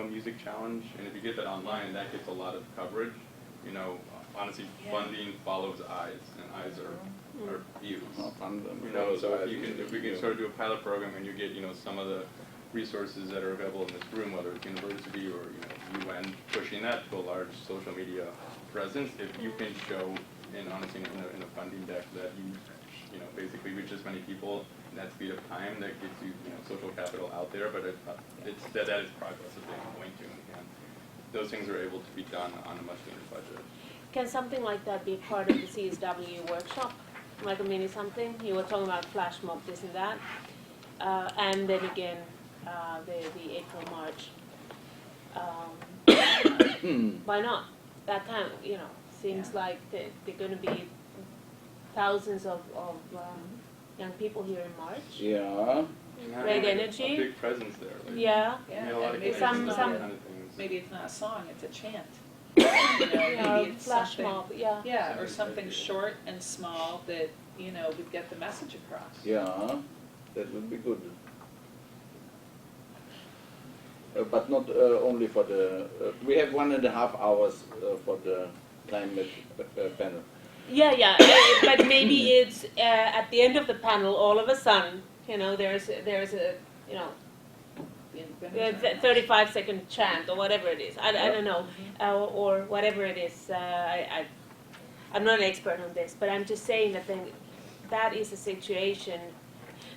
music challenge. And if you get that online, that gets a lot of coverage. Honestly, funding follows eyes, and eyes are views. So if we can sort of do a pilot program and you get some of the resources that are available in this room, whether it's university or UN, pushing that to a large social media presence, if you can show, and honestly in a funding deck that you basically reach as many people in that speed of time, that gets you social capital out there. But that is progress that they can point to, and those things are able to be done on a much leaner budget. Can something like that be part of the CSW workshop? Like a mini something? You were talking about flash mob, this and that. And then again, the April, March. Why not? That kind of, seems like they're going to be thousands of young people here in March. Yeah. Great energy. A big presence there. Like, yeah. Maybe it's not a song, it's a chant. Maybe it's flash mob, yeah, or something short and small that, would get the message across. Yeah, that would be good. But not only for the, we have 1.5 hours for the climate panel. Yeah, but maybe it's at the end of the panel, all of a sudden, there's a, 35-second chant or whatever it is. I don't know, or whatever it is. I'm not an expert on this, but I'm just saying that is a situation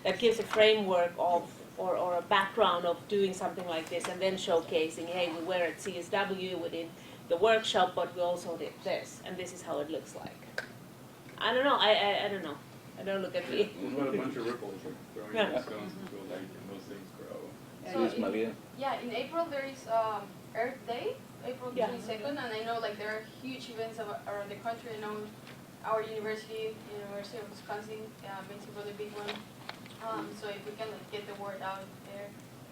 that gives a framework of or a background of doing something like this, and then showcasing, hey, we were at CSW, we did the workshop, but we also did this, and this is how it looks like. I don't know. I don't know. I don't look at me. What a bunch of ripples throwing stones into a lake, and those things grow. Yes, Maria. Yeah, in April there is Earth Day, April 22nd, and I know there are huge events around the country. I know our University of Wisconsin, makes a really big one. So if we can get the word out there,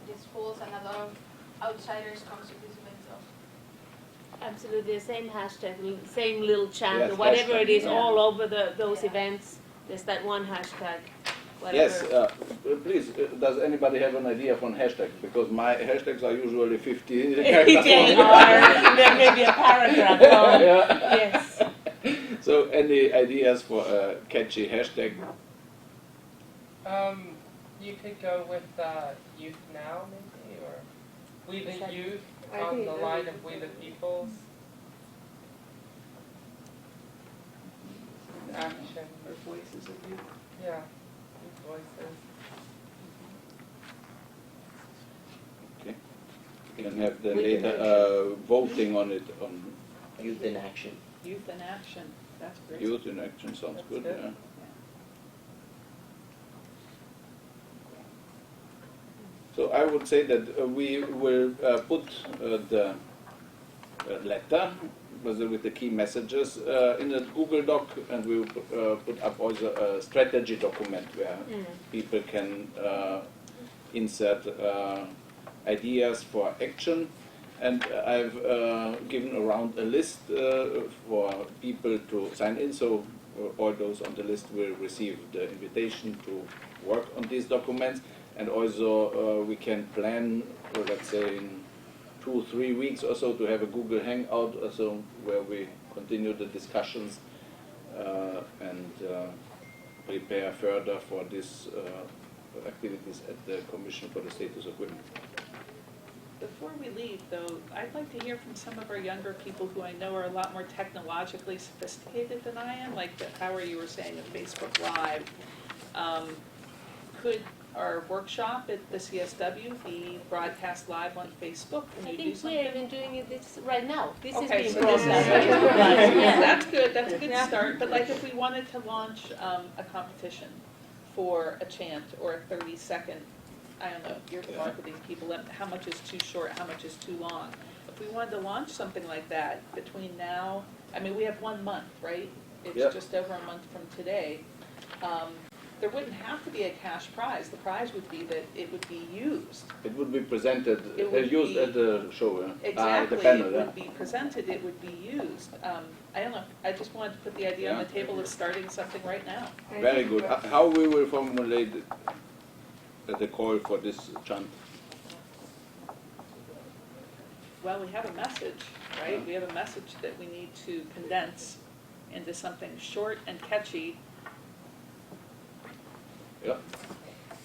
the schools and a lot of outsiders come to this event. So. Absolutely, the same hashtag, same little chant, Yes, or whatever hashtag, it is, yeah. all over those events. There's that one hashtag. Whatever. Yes, please, does anybody have an idea for a hashtag? Because my hashtags are usually 50 characters. They are, there may be a paragraph long. Yes. So any ideas for a catchy hashtag? You could go with Youth Now, maybe, or We the Youth on the line of We the Peoples. Action. Or voices of youth. Yeah, youth voices. Okay. You can have the later voting on it on Youth in Action. Youth in Action. That's great. Youth in Action sounds good. Yeah. So I would say that we will put the letter with the key messages in the Google Doc, and we will put up also a strategy document where people can insert ideas for action. And I've given around a list for people to sign in, so all those on the list will receive the invitation to work on these documents. And also we can plan, let's say, in 2-3 weeks or so to have a Google Hangout also where we continue the discussions and prepare further for these activities at the Commission for the Status of Women. Before we leave, though, I'd like to hear from some of our younger people who I know are a lot more technologically sophisticated than I am, like Howard, you were saying, of Facebook Live. Could our workshop at the CSW be broadcast live on Facebook? Can I you do think something? we're even doing this right now. This Okay, is so being this is broadcast. right. Yeah. That's good. That's a good Yeah. start. But like if we wanted to launch a competition for a chant or a 30-second, I don't know, you're the marketing people, how much is too short, how much is too long? If we wanted to launch something like that between now, I mean, we have 1 month, right? It's just over a month from today. there wouldn't have to be a cash prize. The prize would be that it would be used. It would be presented, It would used be- at the show, Exactly, the panel. it Yeah. would be presented, it would be used. I don't know, I just wanted to put the idea on the table of starting something right now. Very good. How we will formulate the call for this chant? Well, we have a message, right? We have a message that we need to condense into something short and catchy. Yeah.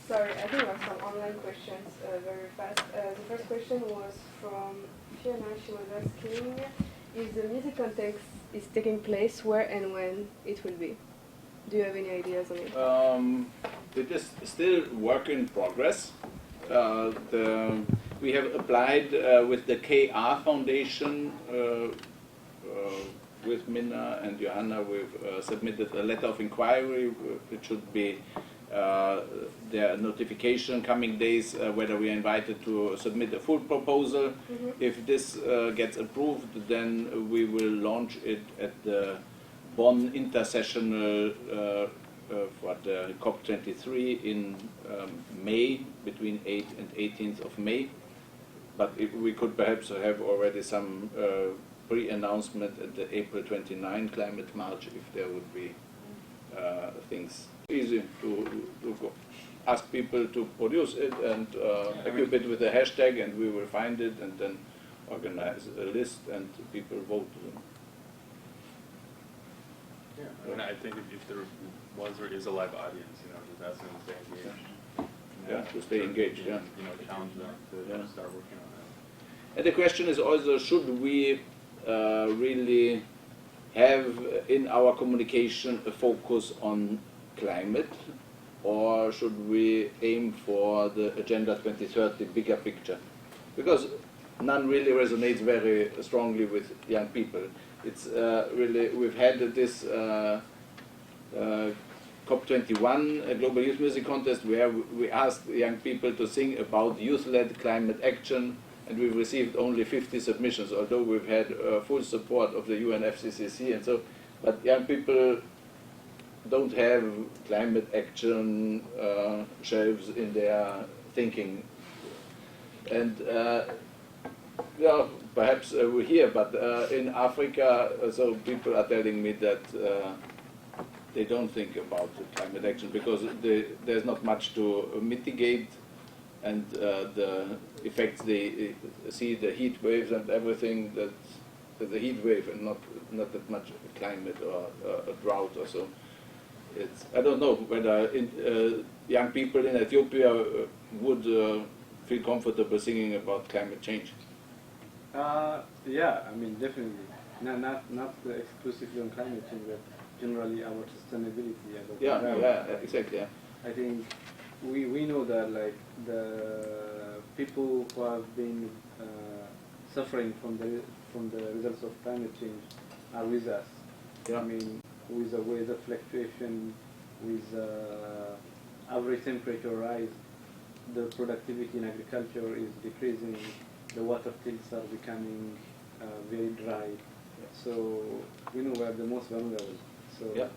Sorry, I think I have some online questions very fast. The first question was from Fiona. She was asking if the music contest is taking place, where and when it will be. Do you have any ideas on it? It is still work in progress. We have applied with the KR Foundation, with Minna and Johanna. We've submitted a letter of inquiry. It should be their notification coming days whether we are invited to submit a full proposal. If this gets approved, then we will launch it at the Bonn Intersessional for the COP23 in May, between 8th and 18th of May. But we could perhaps have already some pre-announcement at the April 29 climate march if there would be things. Easy to go. Ask people to produce it and equip it with a hashtag, and we will find it and then organize a list and people vote. Yeah, I mean, I think if there was or is a live audience, just ask them to stay engaged. Yeah, to stay engaged, yeah. Challenge them to start working on it. And the question is also, should we really have in our communication a focus on climate, or should we aim for the Agenda 2030 bigger picture? Because none really resonates very strongly with young people. It's really, we've had this COP21, a Global Youth Music Contest, where we asked young people to sing about youth-led climate action, and we've received only 50 submissions, although we've had full support of the UNFCCC and so, but young people don't have climate action shelves in their thinking. And yeah, perhaps we're here, but in Africa, so people are telling me that they don't think about climate action because there's not much to mitigate, and the effects they see, the heat waves and everything, that's the heat wave and not that much climate or a drought or so. It's, I don't know whether young people in Ethiopia would feel comfortable singing about climate change. Yeah, I mean, definitely. Not exclusively on climate change, but generally our sustainability. Yeah, exactly. Yeah. I think we know that like the people who have been suffering from the results of climate change are with us. Yeah. I mean, with the weather fluctuation, with average temperature rise, the productivity in agriculture is decreasing, the water fields are becoming very dry. So we know we are the most vulnerable. So yeah.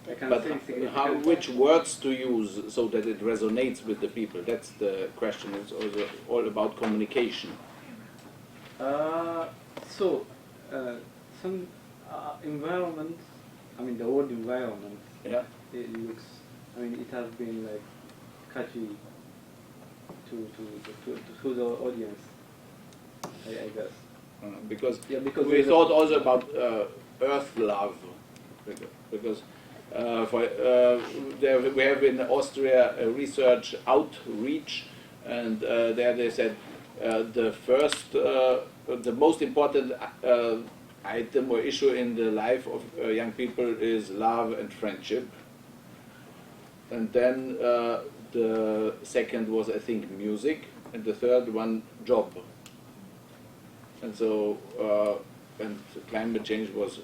I can But say which words to use so that it resonates with the people? That's the question. It's also all about communication. Some environment, I mean the word environment, yeah. It looks, I mean it has been like catchy to the audience, I guess. Because we thought also about earth love, because we have in Austria a research outreach, and there they said the most important item or issue in the life of young people is love and friendship, and then the second was, I think, music, and the third one, job. And so, and climate change was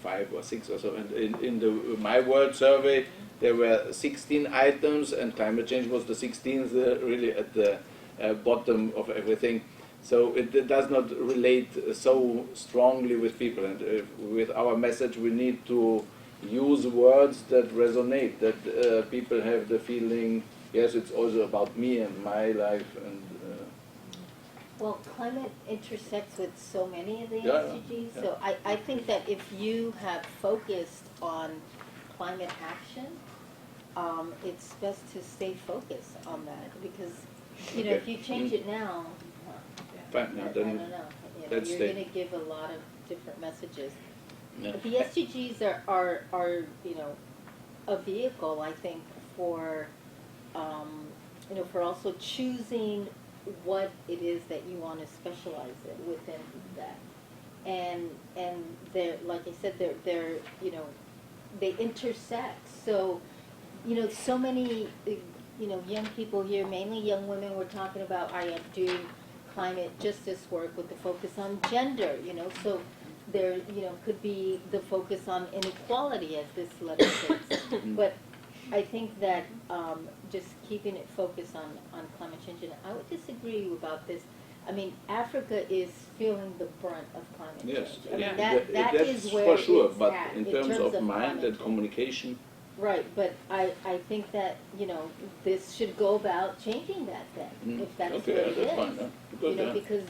5 or 6 or so. And in the My World survey, there were 16 items, and climate change was the 16th, really at the bottom of everything. So it does not relate so strongly with people. And with our message, we need to use words that resonate, that people have the feeling, yes, it's also about me and my life. And well, climate intersects with so many of the Yeah, SDGs, yeah. so I think that if you have focused on climate action, it's best to stay focused on that, because, you know, Okay. if you change it now, Fine, now I then don't know, you know, let's you're stay. going to give a lot of different messages. Yeah. But the SDGs are, you know, a vehicle, I think, for, you know, for also choosing what it is that you want to specialize in within that. And they're, like I said, they're, you know, they intersect. So, you know, so many, you know, young people here, mainly young women, we're talking about, I am doing climate justice work with the focus on gender, you know, so there, you know, could be the focus on inequality, as this letter says. But I think that just keeping it focused on climate change, and I would disagree about this. I mean, Africa is feeling the brunt of climate Yes, change. I mean, yeah. that That's is where for sure, it's but at in terms of mind climate and change. communication, Right, but I think that, you know, this should go about changing that then, if that's okay, what it that's is. fine, yeah. Because, You know, yeah. because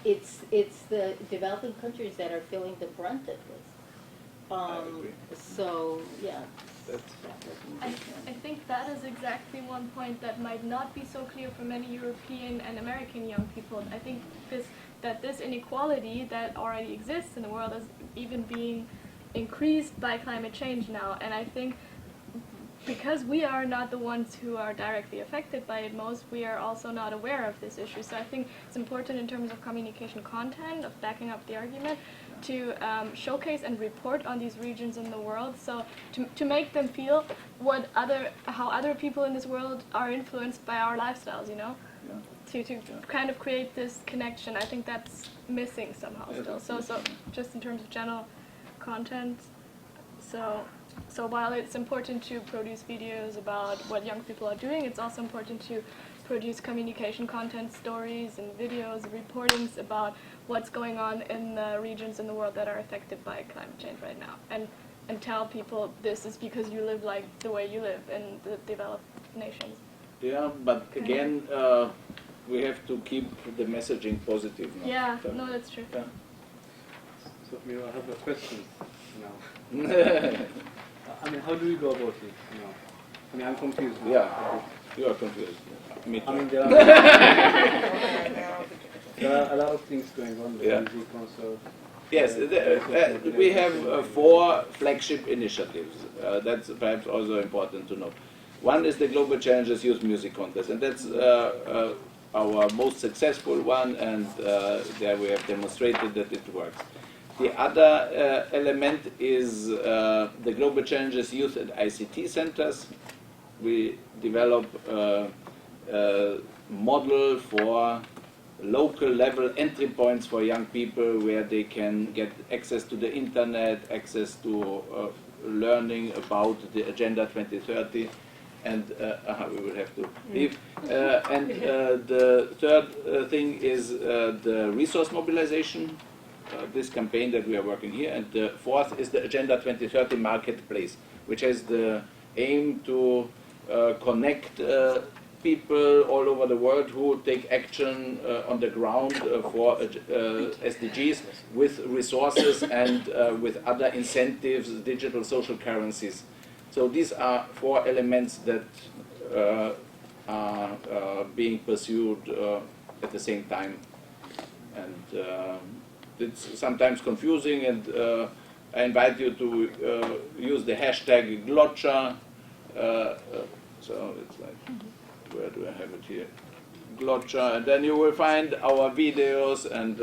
it's the developing countries that are feeling the brunt of this. agree. So, yeah. I think that is exactly one point that might not be so clear for many European and American young people. I think this inequality that already exists in the world is even being increased by climate change now. And I think because we are not the ones who are directly affected by it most, we are also not aware of this issue. So I think it's important in terms of communication content, of backing up the argument, to showcase and report on these regions in the world, so to make them feel how other people in this world are influenced by our lifestyles, you know? Yeah. To kind of create this connection. I think that's missing somehow still. So just in terms of general content, so while it's important to produce videos about what young people are doing, it's also important to produce communication content, stories and videos, reportings about what's going on in the regions in the world that are affected by climate change right now. And tell people this is because you live like the way you live in the developed nations. Yeah, but again, we have to keep the messaging positive. No? Yeah, no, that's true. Yeah. So I have a question now. I mean, how do we go about it now? I mean, I'm confused. Yeah, you are confused. Me too. I mean, there are a lot of things going on. Yeah. Music, concert. Yes, we have 4 flagship initiatives. That's perhaps also important to know. One is the Global Challenges Youth Music Contest, and that's our most successful one, and there we have demonstrated that it works. The other element is the Global Challenges Youth and ICT Centers. We develop a model for local level entry points for young people where they can get access to the internet, access to learning about the Agenda 2030, and we will have to leave. And the third thing is the resource mobilization, this campaign that we are working here, and the fourth is the Agenda 2030 Marketplace, which has the aim to connect people all over the world who take action on the ground for SDGs with resources and with other incentives, digital social currencies. So these are 4 elements that are being pursued at the same time. And it's sometimes confusing, and I invite you to use the hashtag Glotcha. So it's like, where do I have it here? Glotcha, and then you will find our videos and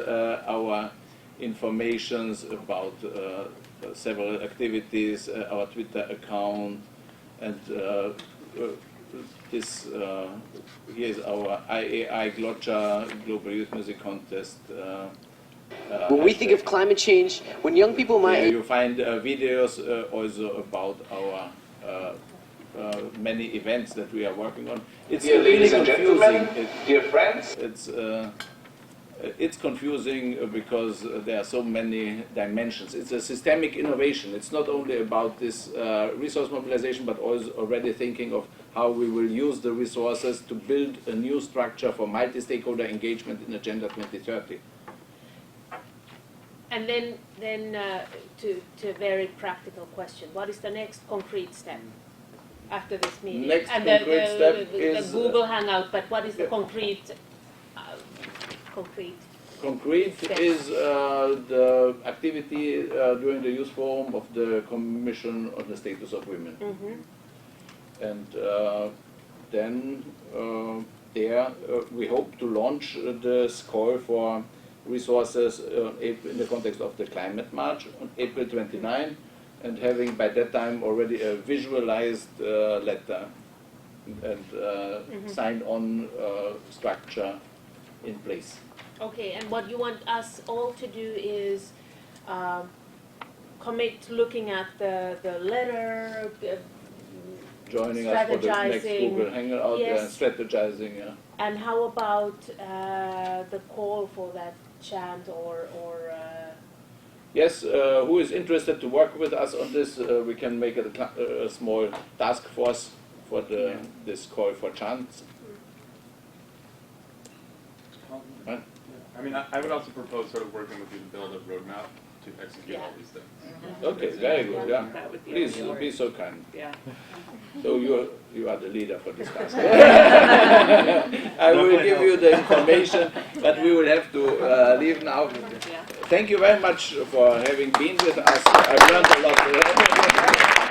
our informations about several activities, our Twitter account, and this here is our IAAI Glotcha Global Youth Music Contest. When we think of climate change, when young people might... Yeah, you find videos also about our many events that we are working on. It's Dear really ladies and confusing. gentlemen, dear friends. It's It's confusing because there are so many dimensions. It's a systemic innovation. It's not only about this resource mobilization, but also already thinking of how we will use the resources to build a new structure for multi-stakeholder engagement in Agenda 2030. And then to a very practical question, what is the next concrete step after this meeting? Next and concrete step is the Google Hangout, but what is the concrete steps? Is the activity during the Youth Forum of the Commission on the Status of Women. And then we hope to launch this call for resources in the context of the climate march on April 29, and having by that time already a visualized letter and signed on structure in place. Okay, and what you want us all to do is commit to looking at the letter, joining us for the next Google Hangout, yes. Strategizing. Yeah. And how about the call for that chant or Yes, who is interested to work with us on this? We can make a small task force for this call for chants. Right. I mean, I would also propose sort of working with you to build a roadmap to execute all these things. Okay, very good. Yeah, That would be please really be so kind. Yeah. So you are the leader for this task. I will give you the information, but we will have to leave now. Thank you very much for having been with us. I've learned a lot.